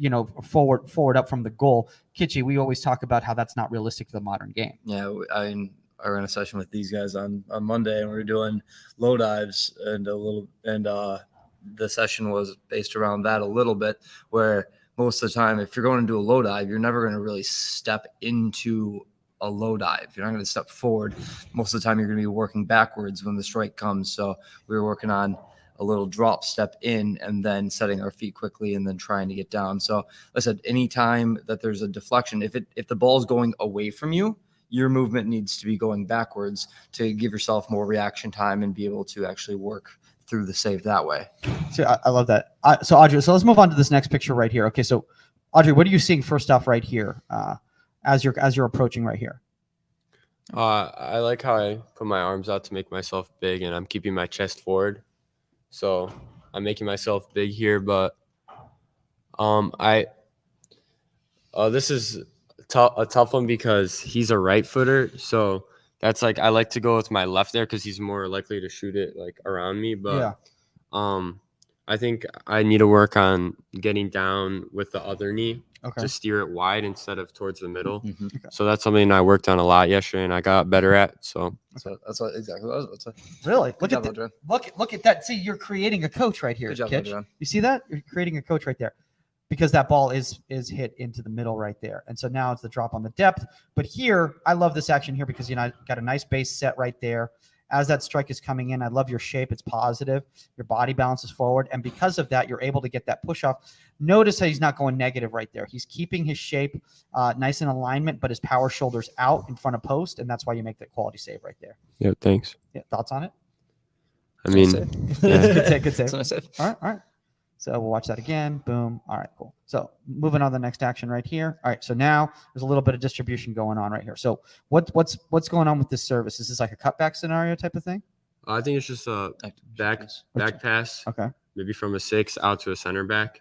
forward up from the goal. Kitchi, we always talk about how that's not realistic for the modern game. Yeah, I ran a session with these guys on Monday, and we were doing low dives and the session was based around that a little bit, where most of the time, if you're going to do a low dive, you're never going to really step into a low dive. You're not going to step forward. Most of the time, you're going to be working backwards when the strike comes. So we were working on a little drop step in and then setting our feet quickly and then trying to get down. So like I said, anytime that there's a deflection, if the ball is going away from you, your movement needs to be going backwards to give yourself more reaction time and be able to actually work through the save that way. So I love that. So Audrey, so let's move on to this next picture right here. Okay, so Audrey, what are you seeing first off right here as you're approaching right here? I like how I put my arms out to make myself big, and I'm keeping my chest forward. So I'm making myself big here, but this is a tough one because he's a right footer. So that's like I like to go with my left there because he's more likely to shoot it like around me. But I think I need to work on getting down with the other knee to steer it wide instead of towards the middle. Mm-hmm. Okay. So that's something I worked on a lot yesterday and I got better at. So That's what exactly what I was about to say. Really? Good job, Adrian. Look at that. See, you're creating a coach right here, Good job, Kitch. Adrian. You see that? You're creating a coach right there because that ball is hit into the middle right there. And so now it's the drop on the depth. But here, I love this action here because got a nice base set right there. As that strike is coming in, I love your shape. It's positive. Your body bounces forward. And because of that, you're able to get that push off. Notice that he's not going negative right there. He's keeping his shape nice in alignment, but his power shoulders out in front of post. And that's why you make that quality save right there. yeah, thanks. Yeah, thoughts on it? I mean, Good save. Good save. That's what I said. All right. So we'll watch that again. Boom. All right, cool. So moving on to the next action right here. All right. So now there's a little bit of distribution going on right here. So what's going on with this service? Is this like a cutback scenario type of thing? I think it's just a back pass, Okay. maybe from a 6 out to a center back,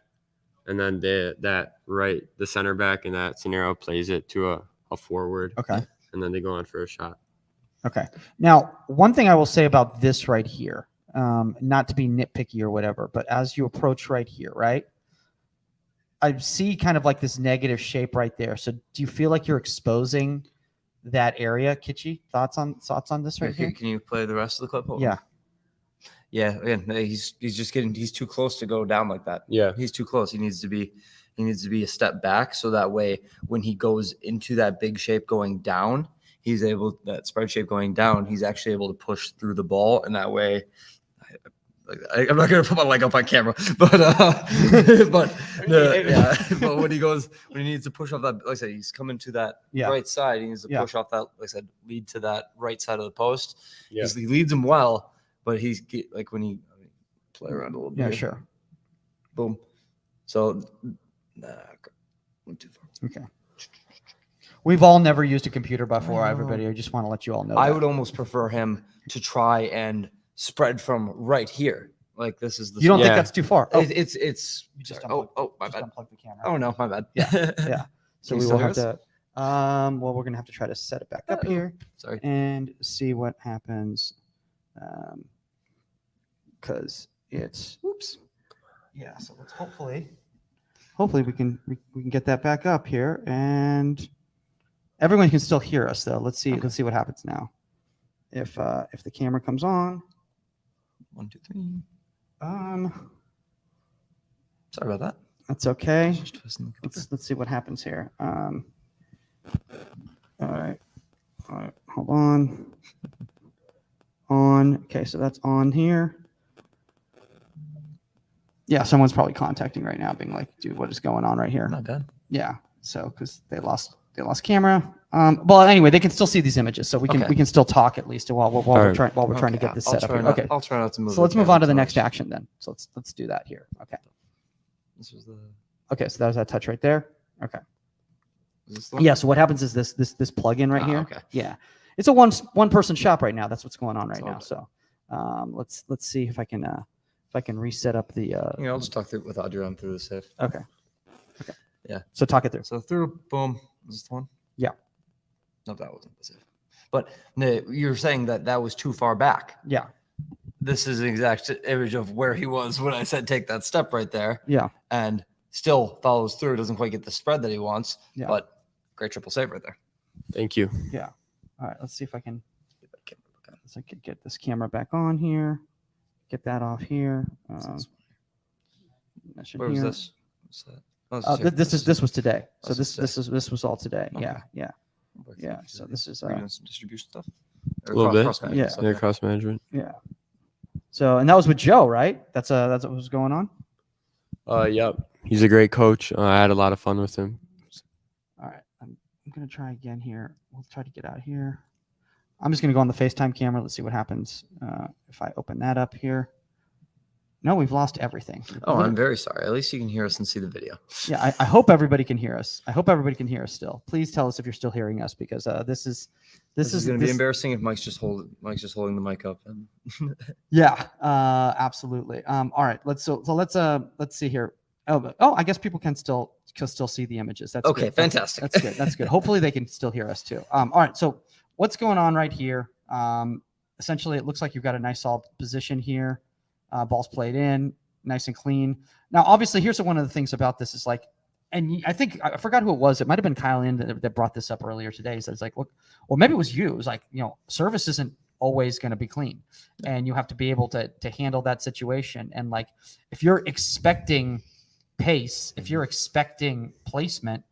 and then the center back in that scenario plays it to a forward. Okay. And then they go on for a shot. Okay. Now, one thing I will say about this right here, not to be nitpicky or whatever, but as you approach right here, right? I see kind of like this negative shape right there. So do you feel like you're exposing that area, Kitchi? Thoughts on this right here? Can you play the rest of the clip? Yeah. Yeah. Again, he's too close to go down like that. Yeah. He's too close. He needs to be a step back. So that way, when he goes into that big shape going down, that spread shape going down, he's actually able to push through the ball. And that way, I'm not going to put my leg up on camera, but when he needs to push off that, like I said, he's coming to that right side. He needs to push off that, like I said, lead to that right side of the post. Yeah. He leads him well, but when he play around a little bit. Yeah, sure. Boom. So, went too far. Okay. We've all never used a computer before, everybody. I just want to let you all know. I that. would almost prefer him to try and spread from right here. Like this is the. You don't think that's too far? Oh, It's. you just Sorry. My just bad. unplug the camera. Oh no, my bad. Yeah. So Can we you will still have hear to. Well, we're gonna have to try to set it back up here Sorry. and see what happens. Because it's oops. Yeah. So let's hopefully we can get that back up here, and everyone can still hear us though. Let's see. Let's see what happens now. If the camera comes on. 1, 2, 3. Sorry about that. That's okay. Just twisting the computer. Let's see what happens here. All right. Hold on. On. Okay, so that's on here. Yeah, someone's probably contacting right now, being like, "Dude, what is going on right here?" Not bad. Yeah. So because they lost camera. Well, anyway, they can still see these images, so we can still talk at least while we're trying to get this set up here. Okay. I'll try not to move. So let's move on to the next action then. So let's do that here. Okay. This was the. Okay. So that was that touch right there. Okay. Is this the one? Yeah. So what happens is this plug-in right here. Okay. Yeah. It's a one person shop right now. That's what's going on right all now. good. So let's see if I can reset up the. I'll just talk through with Adrian through the safe. Okay. Yeah. So talk it through. So through, boom. Is this the one? Yeah. No, that wasn't the safe. But you're saying that was too far back. Yeah. This is an exact image of where he was when I said take that step right there. Yeah. And still follows through. Doesn't quite get the spread that he wants. Yeah. But great triple save right there. Thank you. Yeah. All right. Let's see if I can. I could get this camera back on here. Get that off here. Where was this? What's that? This was today. So Oh, this was all today. Okay. Yeah. So this is Are you doing some distribution stuff? A little bit. Cross-management Yeah. stuff? Yeah, cross management. yeah. So and that was with Joe, right? That's what was going on. Yep. He's a great coach. I had a lot of fun with him. All right. I'm gonna try again here. We'll try to get out here. I'm just gonna go on the FaceTime camera. Let's see what happens if I open that up here. No, we've lost everything. Oh, I'm very sorry. At least you can hear us and see the video. Yeah, I hope everybody can hear us. I hope everybody can hear us still. Please tell us if you're still hearing us because this is going to be embarrassing if Mike's just holding the mic up. And Yeah, absolutely. All right, let's see here. Oh, I guess people can still see the images. That's okay. good. Fantastic. That's good. That's good. Hopefully they can still hear us too. All right. So what's going on right here? Essentially, it looks like you've got a nice solid position here. Ball's played in, nice and clean. Now, obviously, here's one of the things about this is like, and I think I forgot who it was. It might have been Kyle Ian that brought this up earlier today. He said, it's like, look, or maybe it was you. It was like, service isn't always going to be clean, and you have to be able to handle that situation. And like, if you're expecting pace, if you're expecting placement,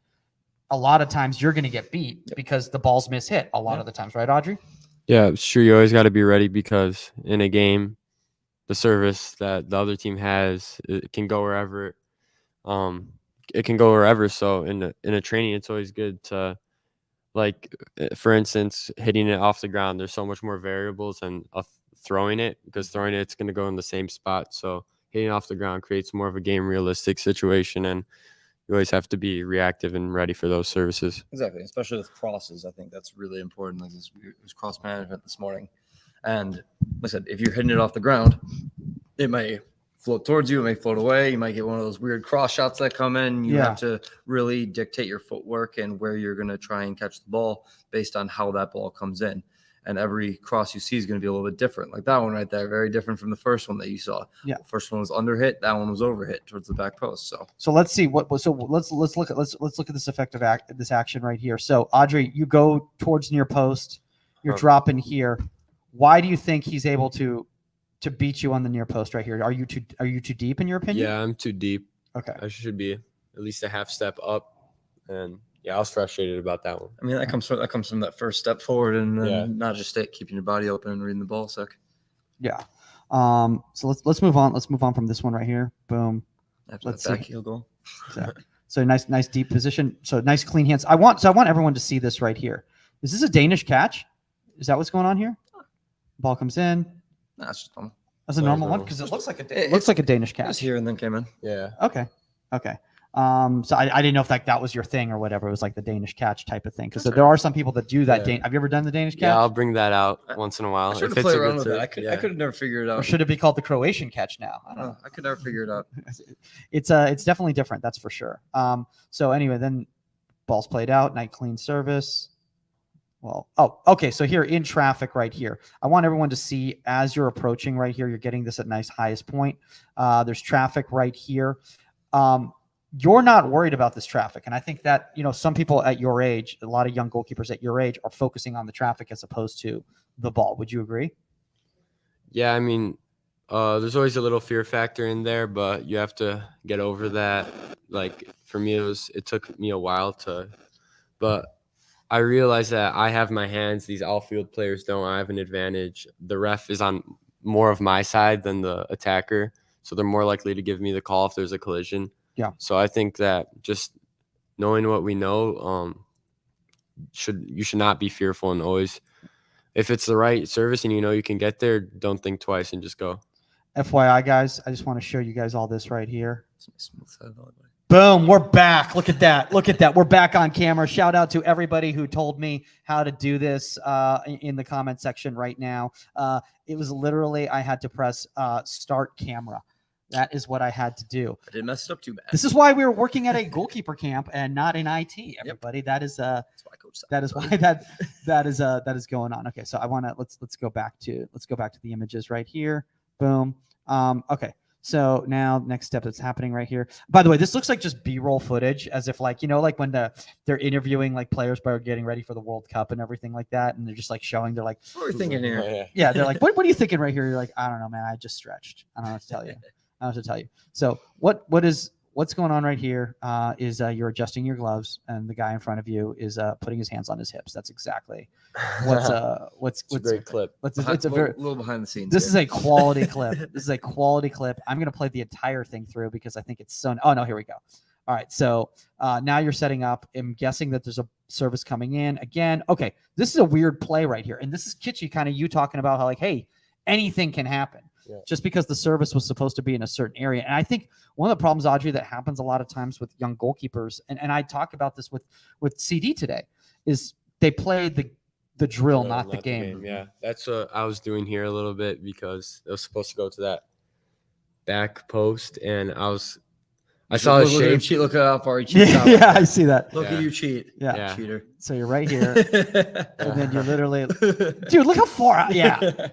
a lot of times you're going to get beat because the ball's mishit a lot of the times, right, Audrey? Yeah, sure. You always got to be ready because in a game, the service that the other team has, it can go wherever. It can go wherever. So in a training, it's always good to, like, for instance, hitting it off the ground. There's so much more variables than throwing it because throwing it's going to go in the same spot. So hitting off the ground creates more of a game realistic situation, and you always have to be reactive and ready for those services. exactly, especially with crosses. I think that's really important. Like this was cross management this morning. And like I said, if you're hitting it off the ground, it may float towards you. It may float away. You might get one of those weird cross shots that come in. You have to really dictate your footwork and where you're going to try and catch the ball based on how that ball comes in. And every cross you see is going to be a little bit different. Like that one right there, very different from the first one that you saw. Yeah. The first one was under hit. That one was over hit towards the back post. So let's see let's look at this effective this action right here. So Audrey, you go towards near post. You're dropping here. Why do you think he's able to beat you on the near post right here? Are you too deep in your opinion? Yeah, I'm too deep. Okay. I should be at least a half step up. And yeah, I was frustrated about that one. I mean, that comes from that first step forward and then not just keeping your body open and reading the ball sick. Yeah. So let's move on. Let's move on from this one right here. Boom. After Let's that back see. heel goal. So nice deep position. So nice clean hands. I want everyone to see this right here. Is this a Danish catch? Is that what's going on here? Ball comes in. Nah, it's just normal. That's a normal one because it looks like a Danish It was catch. here and then came in. Yeah. Okay. So I didn't know if that was your thing or whatever. It was like the Danish catch type of thing because there are some people that do that. Yeah. Have you ever done the Danish catch? Yeah, I'll bring that out once in a while. I should if have it's played a around good with that. serve. I could have never figured it Or out. should it be called the Croatian catch now? I don't know. I could never figure it out. It's definitely different. That's for sure. So anyway, then ball's played out. Nice clean service. Well, okay. So here in traffic right here, I want everyone to see as you're approaching right here, you're getting this at nice highest point. There's traffic right here. You're not worried about this traffic. And I think that, some people at your age, a lot of young goalkeepers at your age are focusing on the traffic as opposed to the ball. Would you agree? Yeah, I mean, there's always a little fear factor in there, but you have to get over that. Like for me, it took me a while but I realized that I have my hands. These outfield players don't. I have an advantage. The ref is on more of my side than the attacker, so they're more likely to give me the call if there's a collision. Yeah. So I think that just knowing what we know, you should not be fearful and always, if it's the right service and you can get there, don't think twice and just go. FYI, guys, I just want to show you guys all this right here. Smooth side volleyball. Boom, we're back. Look at that. Look at that. We're back on camera. Shout out to everybody who told me how to do this in the comment section right now. It was literally, I had to press start camera. That is what I had to do. I didn't mess it up too bad. This is why we were working at a goalkeeper camp and not in IT, everybody. Yep. That is That's why Coach that is why that is going on. Okay, so I want to let's go back to the images right here. Boom. Okay. So now next step that's happening right here. By the way, this looks like just B-roll footage, as if like, you know, like when they're interviewing like players by getting ready for the World Cup and everything like that, and they're just like showing, they're like, what are we thinking here? Yeah, they're like, what are you thinking right here? You're like, I don't know, man. I just stretched. I don't know what to tell you. I don't know what to tell you. So what's going on right here is you're adjusting your gloves, and the guy in front of you is putting his hands on his hips. That's exactly what's a great clip. It's a very little behind the scenes. This is a quality clip. This is a quality clip. I'm gonna play the entire thing through because I think it's so. Oh no, here we go. All right, so now you're setting up. I'm guessing that there's a service coming in again. Okay, this is a weird play right here, and this is Kitschy, kind of you talking about how like, hey, anything can happen. Yeah. Just because the service was supposed to be in a certain area. And I think one of the problems, Audrey, that happens a lot of times with young goalkeepers, and I talked about this with CD today, is they play the drill, not the game. Yeah, that's what I was doing here a little bit because it was supposed to go to that back post, and I saw a shape. Cheat. Look at how far he cheats. Yeah, I see that. Look at you cheat. Yeah. Cheater. So you're right here, and then you're literally, dude, look how far out. Yeah.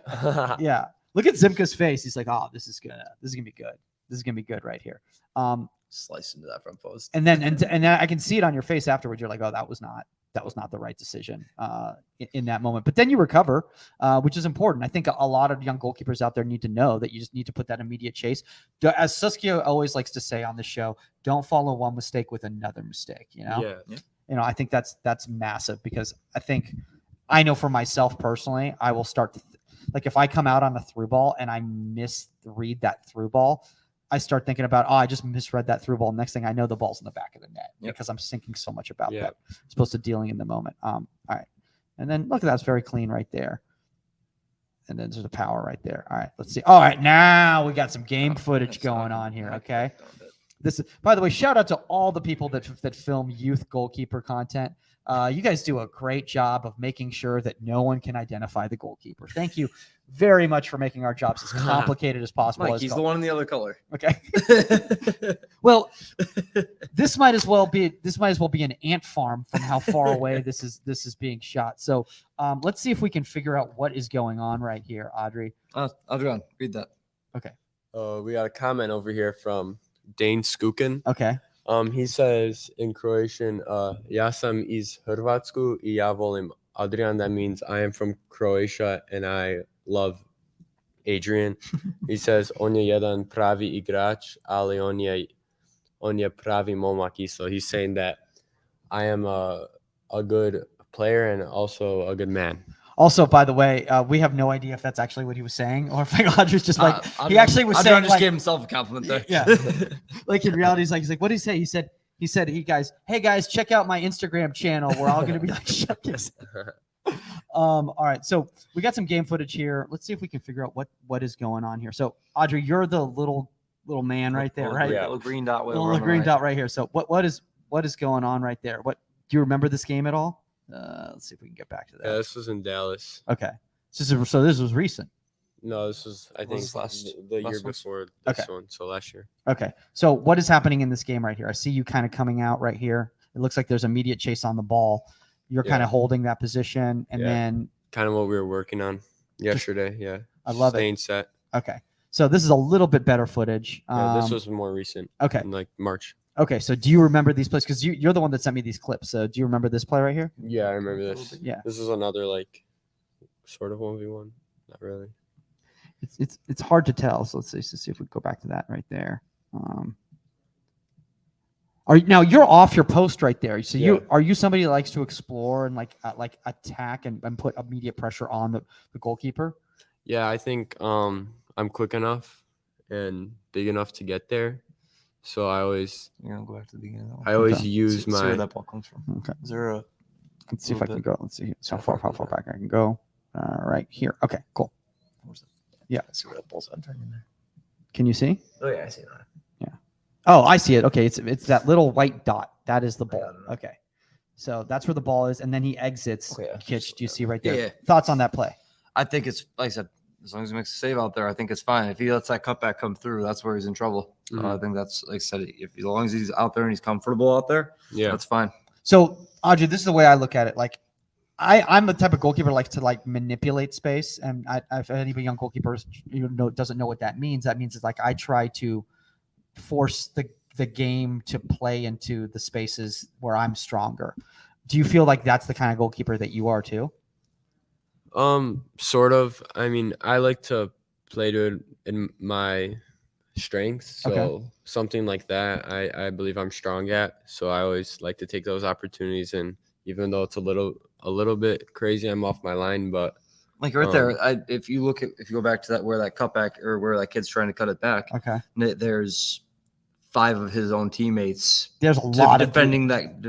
Yeah. Look at Zimka's face. He's like, oh, this is gonna be good. This is gonna be good right here. Slice into that front post. And then I can see it on your face afterwards. You're like, oh, that was not the right decision in that moment. But then you recover, which is important. I think a lot of young goalkeepers out there need to know that you just need to put that immediate chase. As Saskia always likes to say on the show, don't follow one mistake with another mistake. You know, yeah. You know, I think that's massive, because I know for myself personally, I will start to like if I come out on a through ball and I misread that through ball, I start thinking about, oh, I just misread that through ball. Next thing I know, the ball's in the back of the net because I'm thinking so much about that. I'm supposed to dealing in the moment. All right. And then look at that. It's very clean right there. And then there's the power right there. All right. Let's see. All right. Now we got some game footage going on here. Okay. This is, by the way, shout out to all the people that film youth goalkeeper content. You guys do a great job of making sure that no one can identify the goalkeeper. Thank you very much for making our jobs as complicated as possible. Mike, he's the one in the other color. Okay. Well, this might as well be an ant farm from how far away this is being shot. So let's see if we can figure out what is going on right here, Audrey. Adrian, read that. Okay. We got a comment over here from Dane Skukin. Okay. He says in Croatian, ja sam iz Hrvatsku I ja volim Adrian. That means I am from Croatia and I love Adrian. He says, on je jedan pravi igrač, ali on je pravi momak isto. He's saying that I am a good player and also a good man. Also, by the way, we have no idea if that's actually what he was saying, or if Audrey's just like he actually was saying. Just gave himself a compliment there. Yeah, like in reality, he's like, what did he say? He said, hey guys, check out my Instagram channel. We're all gonna be like, shut this. All right, so we got some game footage here. Let's see if we can figure out what is going on here. So, Audrey, you're the little man right there, right? Yeah, little green dot. Little green dot right here. So, what is going on right there? What do you remember this game at all? Let's see if we can get back to that. Yeah, this was in Dallas. Okay. So this was recent. No, this was, I think, the year before this one. So last year. Okay. So what is happening in this game right here? I see you kind of coming out right here. It looks like there's immediate chase on the ball. You're kind of holding that position, and then kind of what we were working on yesterday. I love Staying set. Okay. So this is a little bit better footage. This was more recent. Okay. In like March. Okay, so do you remember these plays? Because you're the one that sent me these clips. So do you remember this play right here? Yeah, I remember this. Yeah. This is another like sort of 1v1. Not really. It's hard to tell. So let's see if we go back to that right there. Now you're off your post right there. So are you somebody that likes to explore and like attack and put immediate pressure on the goalkeeper? Yeah, I think I'm quick enough and big enough to get there. So I always go back to the beginning. I always use see my where that ball comes from. Okay. Is there a let's see if I can go. Let's see how far back I can go. Right here. Okay, cool. Yeah. I see where that ball's entering in there. Can you see? Oh yeah, I see that. Yeah. Oh, I see it. Okay, it's that little white dot. That is the ball. Okay, so that's where the ball is, and then he exits. Okay, yeah. Kitch, do you see right there? Yeah. Thoughts on that play? I think it's like I said, as long as he makes a save out there, I think it's fine. If he lets that cutback come through, that's where he's in trouble. I think that's like I said, as long as he's out there and he's comfortable out there, that's fine. So, Audrey, this is the way I look at it. Like, I'm the type of goalkeeper that likes to like manipulate space, and if any young goalkeepers doesn't know what that means, it's like I try to force the game to play into the spaces where I'm stronger. Do you feel like that's the kind of goalkeeper that you are too? Sort of. I mean, I like to play to it in my strengths. So something like that, I believe I'm strong at. So I always like to take those opportunities. And even though it's a little bit crazy, I'm off my line, but like right there, if you go back to that where that cutback or where that kid's trying to cut it back, there's 5 of his own teammates. There's a lot defending that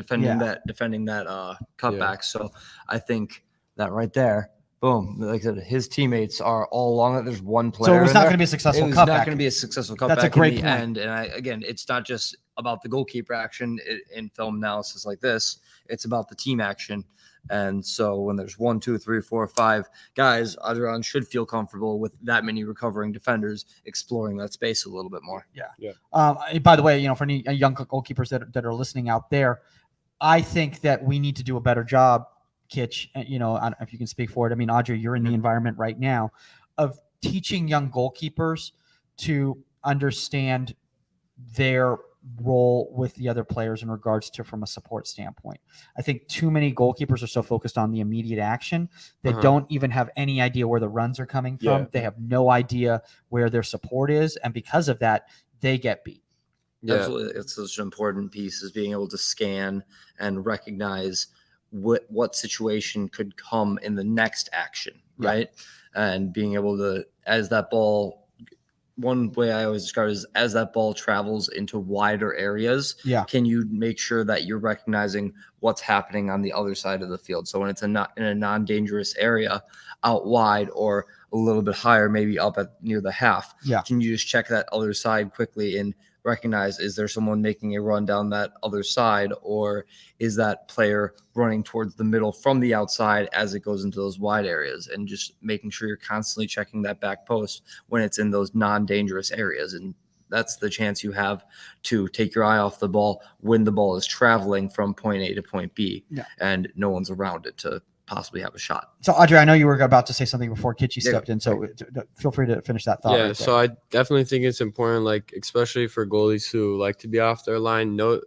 cutback. Yeah. So I think that right there, boom, like I said, his teammates are all along it. There's one player. So it's not going to be a successful cutback. It's not going to be a successful cutback. That's a great in the point. end. And again, it's not just about the goalkeeper action in film analysis like this. It's about the team action. And so when there's 1, 2, 3, 4, 5 guys, Adrian should feel comfortable with that many recovering defenders exploring that space a little bit more. Yeah. By the way, for any young goalkeepers that are listening out there, I think that we need to do a better job, Kitch. I don't know if you can speak for it. I mean, Audrey, you're in the environment right now of teaching young goalkeepers to understand their role with the other players in regards to from a support standpoint. I think too many goalkeepers are so focused on the immediate action they don't even have any idea where the runs are coming from. They have no idea where their support is, and because of that, they get beat. Absolutely, it's such an important piece is being able to scan and recognize what situation could come in the next action, right? And being able to, as that ball. One way I always describe it is as that ball travels into wider areas, can you make sure that you're recognizing what's happening on the other side of the field? So when it's in a non-dangerous area out wide or a little bit higher, maybe up at near the half, can you just check that other side quickly and recognize, is there someone making a run down that other side, or is that player running towards the middle from the outside as it goes into those wide areas, and just making sure you're constantly checking that back post when it's in those non-dangerous areas. And that's the chance you have to take your eye off the ball when the ball is traveling from point A to point B and no one's around it to possibly have a shot. So, Audrey, I know you were about to say something before Kitchy stepped in, so feel free to finish that thought. Yeah, so I definitely think it's important, like especially for goalies who like to be off their line, to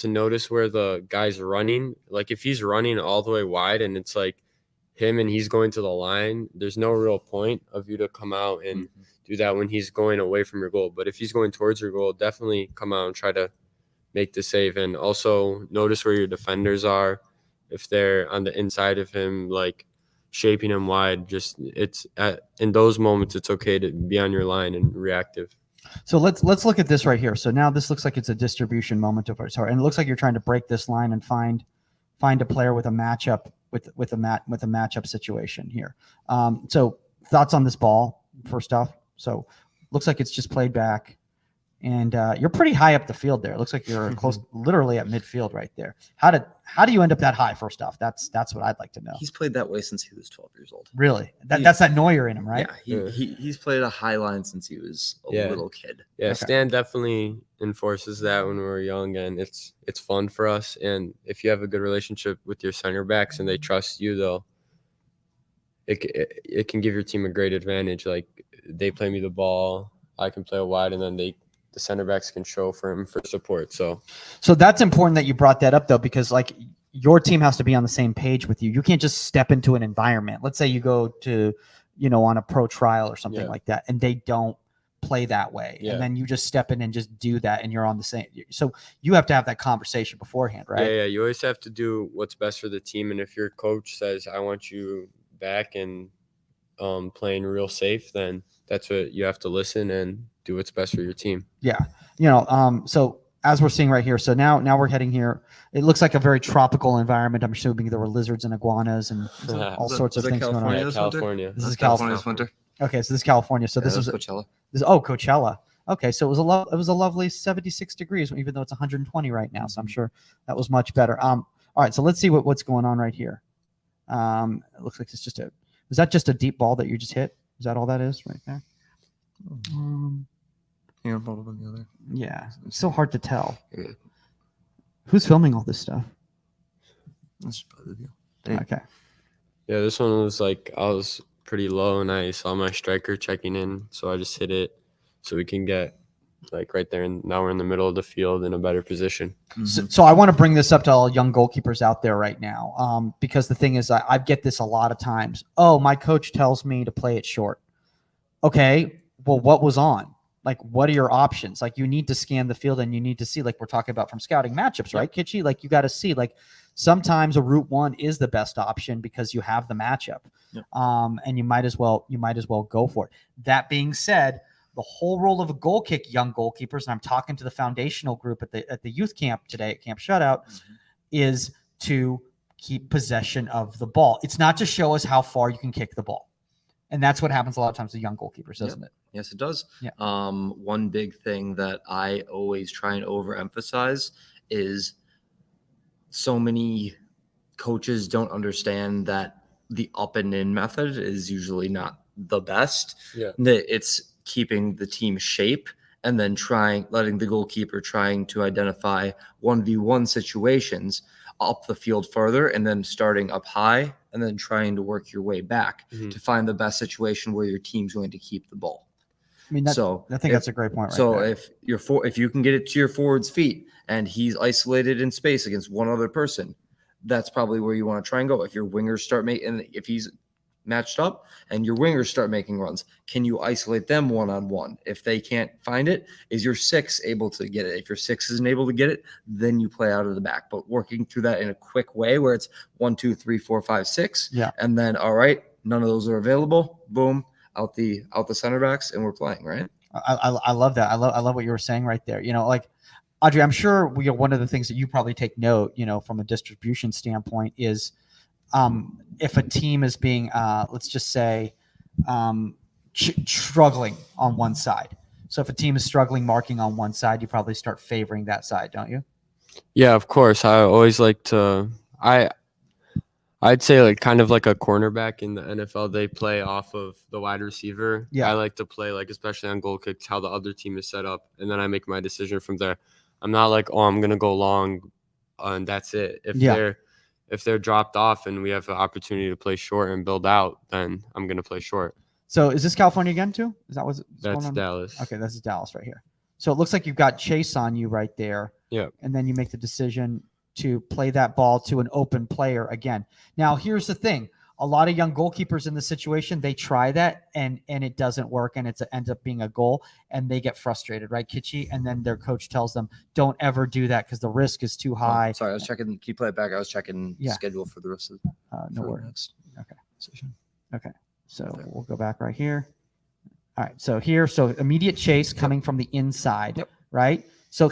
notice where the guy's running. Like if he's running all the way wide and it's like him and he's going to the line, there's no real point of you to come out and do that when he's going away from your goal. But if he's going towards your goal, definitely come out and try to make the save. And also notice where your defenders are. If they're on the inside of him, like shaping him wide, in those moments, it's okay to be on your line and reactive. So let's look at this right here. So now this looks like it's a distribution moment and it looks like you're trying to break this line and find a player with a matchup with a matchup situation here. So thoughts on this ball first off. So looks like it's just played back. And you're pretty high up the field there. It looks like you're close, literally at midfield right there. How do you end up that high? First off, that's what I'd like to know. He's played that way since he was 12 years old. Really? That's that Neuer in him, right? Yeah, he's played a high line since he was a little kid. Yeah, okay. Stan definitely enforces that when we were young, and it's fun for us. And if you have a good relationship with your center backs and they trust you, it can give your team a great advantage. Like they play me the ball, I can play it wide, and then the center backs can show for him for support. So that's important that you brought that up though, because like your team has to be on the same page with you. You can't just step into an environment. Let's say you go to, on a pro trial or something like that, and they don't play that way. And then you just step in and just do that, and you're on the same. So you have to have that conversation beforehand, right? Yeah. You always have to do what's best for the team. And if your coach says, I want you back and playing real safe, then that's what you have to listen and do what's best for your team. Yeah. So as we're seeing right here, so now we're heading here. It looks like a very tropical environment. I'm assuming there were lizards and iguanas and all sorts of things going on. California. This is California's winter. Okay, so this is California. So this was Coachella. Coachella. Okay, so it was a lovely 76 degrees, even though it's 120 right now. So I'm sure that was much better. All right, so let's see what's going on right here. It looks like it's just is that just a deep ball that you just hit? Is that all that is right there? Yeah, it's so hard to tell. Who's filming all this stuff? Okay. Yeah, this one was like I was pretty low and I saw my striker checking in, so I just hit it so we can get like right there, and now we're in the middle of the field in a better position. So I want to bring this up to all young goalkeepers out there right now, because the thing is, I get this a lot of times. Oh, my coach tells me to play it short. Okay, well, what was on? Like, what are your options? Like, you need to scan the field and you need to see, like we're talking about from scouting matchups, right, Kitchi? Like, you got to see, like, sometimes a route one is the best option because you have the matchup, and you might as well go for it. That being said, the whole role of a goal kick, young goalkeepers, and I'm talking to the foundational group at the youth camp today at Camp Shutout, is to keep possession of the ball. It's not to show us how far you can kick the ball. And that's what happens a lot of times with young goalkeepers, doesn't it? Yes, it does. Yeah. One big thing that I always try and overemphasize is so many coaches don't understand that the up and in method is usually not the best. Yeah. It's keeping the team shape and then letting the goalkeeper trying to identify 1v1 situations up the field further, and then starting up high and then trying to work your way back to find the best situation where your team's going to keep the ball. I mean, I think that's a great point. If you can get it to your forward's feet and he's isolated in space against one other person, that's probably where you want to try and go. If your wingers start making, if he's matched up and your wingers start making runs, can you isolate them one-on-one? If they can't find it, is your 6 able to get it? If your 6 isn't able to get it, then you play out of the back. But working through that in a quick way where it's 1, 2, 3, 4, 5, 6, and then all right, none of those are available. Boom, out the center backs, and we're playing, right? I love that. I love what you were saying right there. You know, like Audrey, I'm sure one of the things that you probably take note, you know, from a distribution standpoint is if a team is being, let's just say, struggling on one side. So if a team is struggling marking on one side, you probably start favoring that side, don't you? Yeah, of course. I always like to. I'd say like kind of like a cornerback in the NFL. They play off of the wide receiver. Yeah. I like to play like, especially on goal kicks, how the other team is set up, and then I make my decision from there. I'm not like, oh, I'm gonna go long, and that's it. If they're dropped off and we have an opportunity to play short and build out, then I'm gonna play short. So is this California again too? Is that what's That's going on? Dallas. Okay, this is Dallas right here. So it looks like you've got Chase on you right there. Yeah. And then you make the decision to play that ball to an open player again. Now, here's the thing. A lot of young goalkeepers in this situation, they try that and it doesn't work, and ends up being a goal, and they get frustrated, right, Kitchi? And then their coach tells them, don't ever do that because the risk is too high. Oh, sorry, I was checking. Can you play it back? I was checking schedule for the rest of no worries. Okay. Okay. So we'll go back right here. All right. So immediate chase coming from the inside, right? So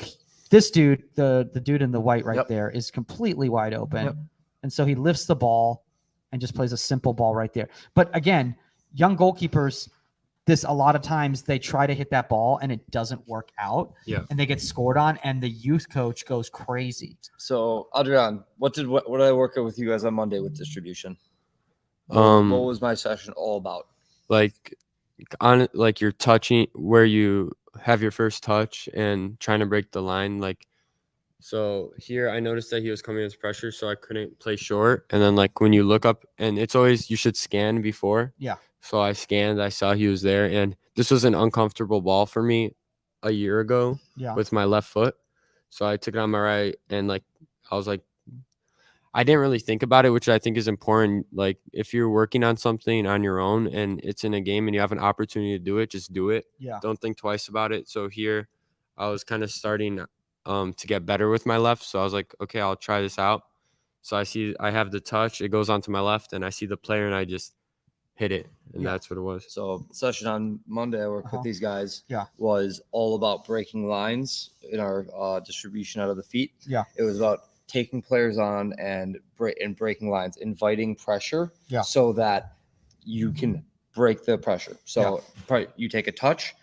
this dude, the dude in the white right there, is completely wide open. And so he lifts the ball and just plays a simple ball right there. But again, young goalkeepers, a lot of times they try to hit that ball and it doesn't work out. Yeah. And they get scored on, and the youth coach goes crazy. So Adrian, what did I work out with you guys on Monday with distribution? What was my session all about? Like you're touching where you have your first touch and trying to break the line. Like, so here I noticed that he was coming as pressure, so I couldn't play short. And then like when you look up, and it's always, you should scan before. Yeah. So I scanned, I saw he was there, and this was an uncomfortable ball for me a year ago with my left foot. So I took it on my right, and like I was like, I didn't really think about it, which I think is important. Like if you're working on something on your own and it's in a game and you have an opportunity to do it, just do it. Yeah. Don't think twice about it. So here I was kind of starting to get better with my left. So I was like, okay, I'll try this out. So I have the touch, it goes onto my left, and I see the player and I just hit it. And that's what it was. So session on Monday I worked with these guys was all about breaking lines in our distribution out of the feet. Yeah. It was about taking players on and breaking lines, inviting pressure so that you can break the pressure. So you take a touch,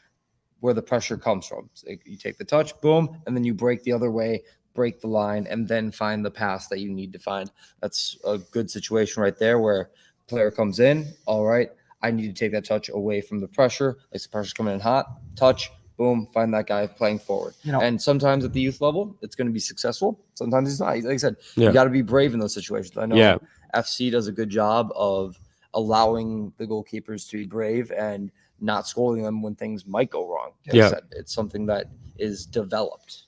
where the pressure comes from. So you take the touch, boom, and then you break the other way, break the line, and then find the pass that you need to find. That's a good situation right there where player comes in, all right, I need to take that touch away from the pressure. Like the pressure's coming in hot, touch, boom, find that guy playing forward. And sometimes at the youth level, it's going to be successful. Sometimes it's not. Like I said, you got to be brave in those situations. I know FC does a good job of allowing the goalkeepers to be brave and not scolding them when things might go wrong. Like I said, it's something that is developed.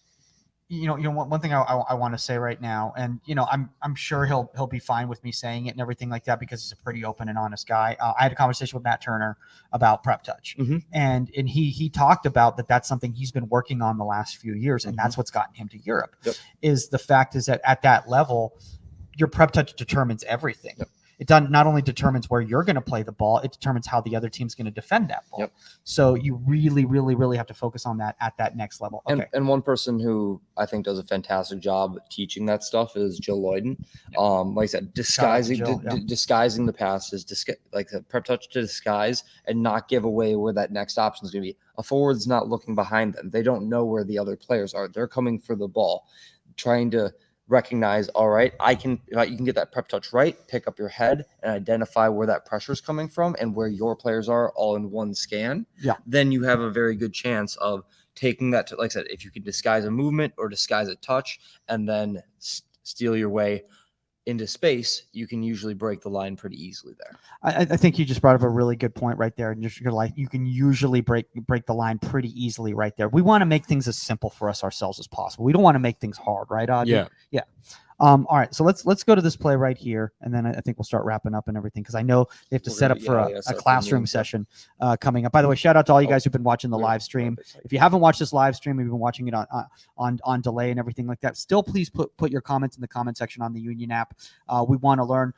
One thing I want to say right now, and I'm sure he'll be fine with me saying it and everything like that because he's a pretty open and honest guy. I had a conversation with Matt Turner about prep touch, and he talked about that's something he's been working on the last few years, and that's what's gotten him to Europe. Is the fact is that at that level, your prep touch determines everything. It not only determines where you're going to play the ball, it determines how the other team's going to defend that ball. So you really, really, really have to focus on that at that next level. Okay. And one person who I think does a fantastic job teaching that stuff is Jill Lloyden. Like I said, disguising the passes, like the prep touch to disguise and not give away where that next option is going to be. A forward's not looking behind them. They don't know where the other players are. They're coming for the ball, trying to recognize, all right, you can get that prep touch right, pick up your head and identify where that pressure is coming from and where your players are all in one scan. Then you have a very good chance of taking that like I said, if you can disguise a movement or disguise a touch and then steal your way into space, you can usually break the line pretty easily there. I think you just brought up a really good point right there. And you're like, you can usually break the line pretty easily right there. We want to make things as simple for ourselves as possible. We don't want to make things hard, right, Audrey? Yeah. All right, so let's go to this play right here, and then I think we'll start wrapping up and everything because I know they have to set up for a classroom session coming up. By the way, shout out to all you guys who've been watching the live stream. If you haven't watched this live stream, you've been watching it on delay and everything like that. Still, please put your comments in the comment section on the Union app. We want to learn.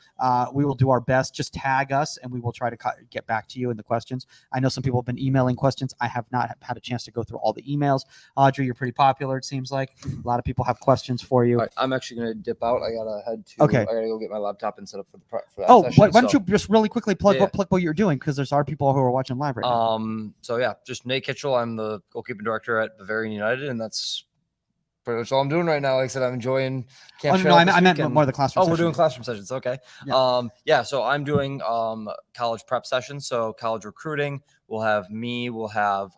We will do our best. Just tag us, and we will try to get back to you in the questions. I know some people have been emailing questions. I have not had a chance to go through all the emails. Audrey, you're pretty popular. It seems like a lot of people have questions for you. Right, I'm actually going to dip out. I gotta head to. Okay. I gotta go get my laptop and set up for that. Oh, session, why don't you just really quickly plug what you're doing because there's other people who are watching live right now. So yeah, just Nate Kitchell. I'm the goalkeeping director at Bavarian United, and that's pretty much all I'm doing right now. Like I said, I'm enjoying camp. No, I meant more the classroom. We're doing classroom sessions. Okay. Yeah. So I'm doing college prep sessions. So college recruiting. We'll have me. We'll have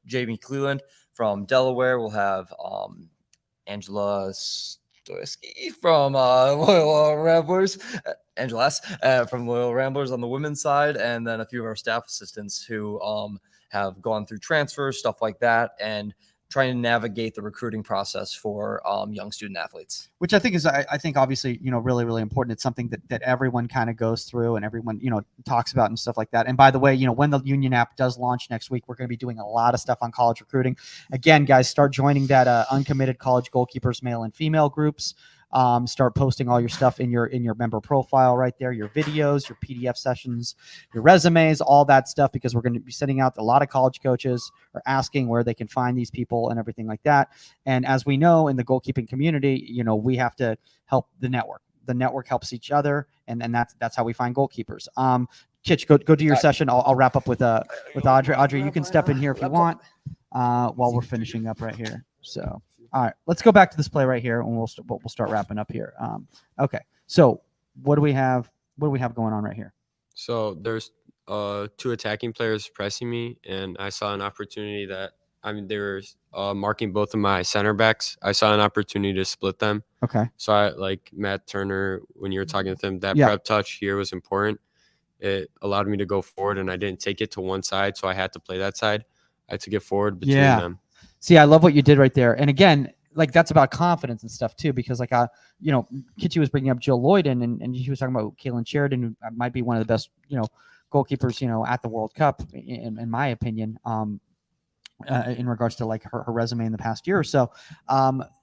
Jamie Cleland from Delaware. We'll have Angela from Loyal Ramblers, Angela S. From Loyal Ramblers on the women's side, and then a few of our staff assistants who have gone through transfers, stuff like that, and trying to navigate the recruiting process for young student athletes. Which I think is, I think obviously, really, really important. It's something that everyone kind of goes through and everyone, talks about and stuff like that. And by the way, when the Union app does launch next week, we're going to be doing a lot of stuff on college recruiting. Again, guys, start joining that uncommitted college goalkeepers, male and female groups. Start posting all your stuff in your member profile right there, your videos, your PDF sessions, your resumes, all that stuff, because we're going to be sending out a lot of college coaches are asking where they can find these people and everything like that. And as we know in the goalkeeping community, we have to help the network. The network helps each other, and that's how we find goalkeepers. Kitch, go do your session. I'll wrap up with Audrey. Audrey, you can step in here if you want while we're finishing up right here. So. All right, let's go back to this play right here, and we'll start wrapping up here. Okay, so what do we have? What do we have going on right here? So there's two attacking players pressing me, and I saw an opportunity that they were marking both of my center backs. I saw an opportunity to split them. Okay. So I like Matt Turner when you were talking with him. That prep touch here was important. It allowed me to go forward, and I didn't take it to one side, so I had to play that side. I took it forward between them. See, I love what you did right there. And again, like that's about confidence and stuff too, because like, Kitchy was bringing up Jill Lloyden and he was talking about Kaylin Sheridan, who might be one of the best, goalkeepers, at the World Cup, in my opinion, in regards to like her resume in the past year or so.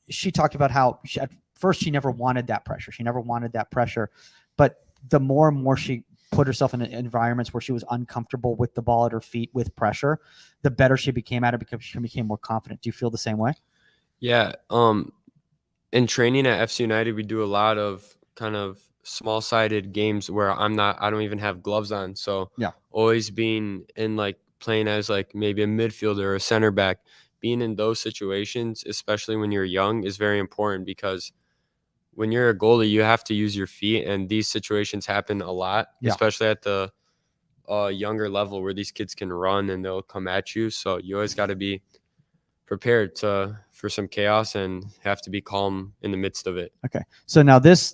She talked about how at first she never wanted that pressure. She never wanted that pressure, but the more and more she put herself in environments where she was uncomfortable with the ball at her feet with pressure, the better she became at it because she became more confident. Do you feel the same way? Yeah. In training at FC United, we do a lot of kind of small-sided games where I don't even have gloves on. So always being in like playing as like maybe a midfielder or a center back, being in those situations, especially when you're young, is very important because when you're a goalie, you have to use your feet, and these situations happen a lot, Yeah. especially at the younger level where these kids can run and they'll come at you. So you always got to be prepared for some chaos and have to be calm in the midst of it. Okay. So now this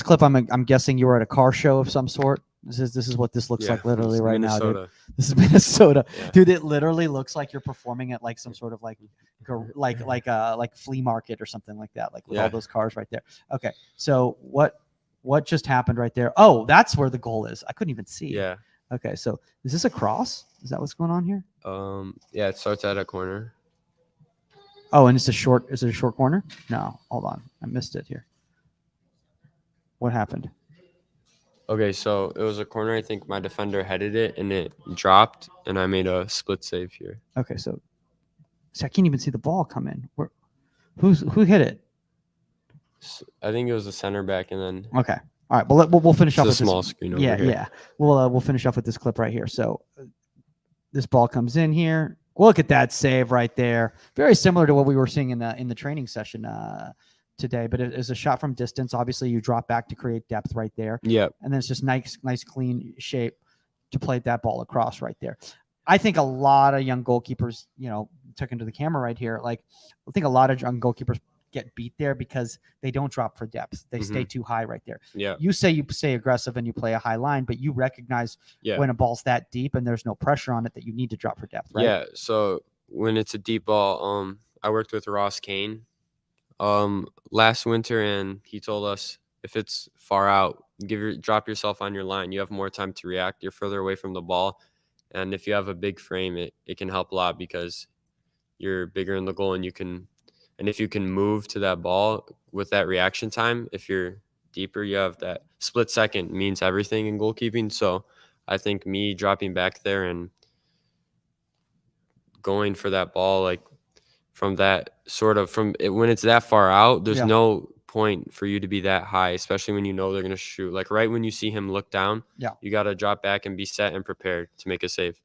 clip, I'm guessing you were at a car show of some sort. This is what this looks Yeah, like literally it's right now, dude. Minnesota. This is Minnesota, Yeah. dude. It literally looks like you're performing at like some sort of like flea market or something like that, like with all Yeah. those cars right there. Okay. So what just happened right there? Oh, that's where the goal is. I couldn't even see. Yeah. Okay. So is this a cross? Is that what's going on here? Yeah, it starts at a corner. Oh, and is it a short corner? No, hold on. I missed it here. What happened? Okay, so it was a corner. I think my defender headed it and it dropped, and I made a split save here. Okay, so I can't even see the ball come in. Who hit it? I think it was the center back, and then Okay, all right. Well, we'll finish it's off a with small this. screen over Yeah, here. yeah. We'll finish off with this clip right here. So this ball comes in here. Look at that save right there. Very similar to what we were seeing in the training session today, but it is a shot from distance. Obviously, you drop back to create depth right there. Yep. And then it's just nice, clean shape to play that ball across right there. I think a lot of young goalkeepers, took into the camera right here. Like, I think a lot of young goalkeepers get beat there because they don't drop for depth. They stay too high right there. Yeah. You stay aggressive and you play a high line, but you recognize Yeah. when a ball's that deep and there's no pressure on it that you need to drop for depth, right? Yeah. So when it's a deep ball, I worked with Ross Kane last winter, and he told us if it's far out, drop yourself on your line. You have more time to react. You're further away from the ball, and if you have a big frame, it can help a lot because you're bigger in the goal, and if you can move to that ball with that reaction time, if you're deeper, you have that split second means everything in goalkeeping. So I think me dropping back there and going for that ball, like from that when it's that far out, there's no point for you to be that high, especially when you know they're going to shoot. Like right when you see him look down, you got to drop back and be set and prepared to make a save.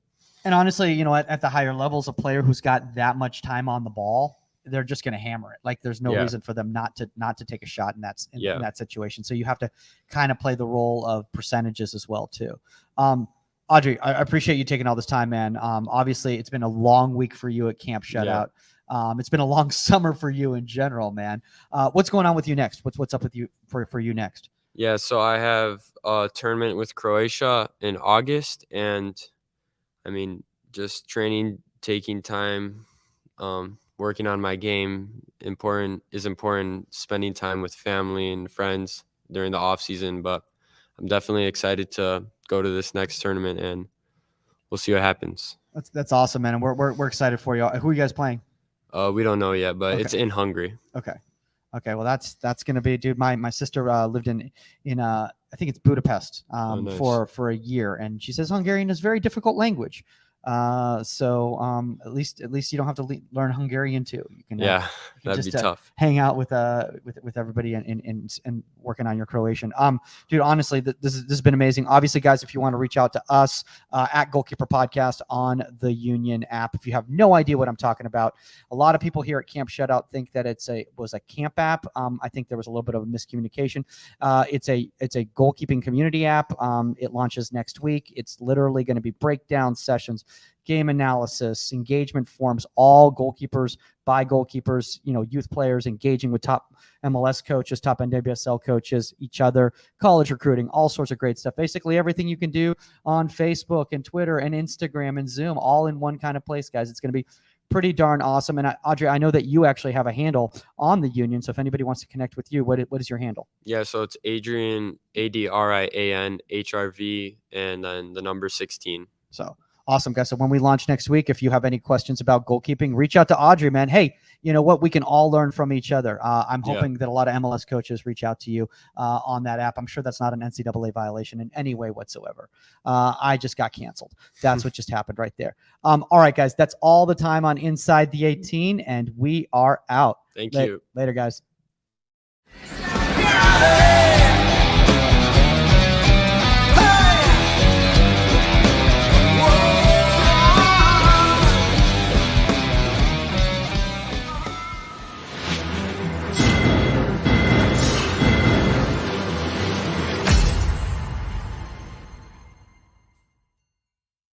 And honestly, at the higher levels, a player who's got that much time on the ball, they're just going to hammer it. Like there's no reason for them not to take a shot in that situation. So you have to kind of play the role of percentages as well too. Audrey, I appreciate you taking all this time, man. Obviously it's been a long week for you at Camp Shutout. It's been a long summer for you in general, man. What's going on with you next? What's up with you for you next? Yeah. So I have a tournament with Croatia in August, and I mean, just training, taking time, working on my game is important, spending time with family and friends during the off season, but I'm definitely excited to go to this next tournament, and we'll see what happens. That's awesome, man. And we're excited for you. Who are you guys playing? We don't know yet, but it's in Hungary. Okay. Well, that's going to be, dude. My sister lived in I think it's Budapest Nice. for a year, and she says Hungarian is a very difficult language. So at least you don't have to learn Hungarian too. You can that'd be tough. Hang out with everybody and working on your Croatian. Dude, honestly, this has been amazing. Obviously, guys, if you want to reach out to us at Goalkeeper Podcast on the Union app, if you have no idea what I'm talking about, a lot of people here at Camp Shutout think that it was a camp app. I think there was a little bit of a miscommunication. It's a goalkeeping community app. It launches next week. It's literally going to be breakdown sessions, game analysis, engagement forms, all goalkeepers by goalkeepers, youth players engaging with top MLS coaches, top NWSL coaches, each other, college recruiting, all sorts of great stuff. Basically everything you can do on Facebook and Twitter and Instagram and Zoom, all in one kind of place, guys. It's going to be pretty darn awesome. And Audrey, I know that you actually have a handle on the Union. So if anybody wants to connect with you, what is your handle? Yeah, so it's Adrian, Adrian Hrv, and then the number 16. So awesome, guys. So when we launch next week, if you have any questions about goalkeeping, reach out to Audrey, man. Hey, you know what? We can all learn from each other. I'm hoping that a lot of MLS coaches reach out to you on that app. I'm sure that's not an NCAA violation in any way whatsoever. I just got canceled. That's what just happened right there. All right, guys. That's all the time on Inside the 18, and we are out. Thank you. Later, guys. Yeah!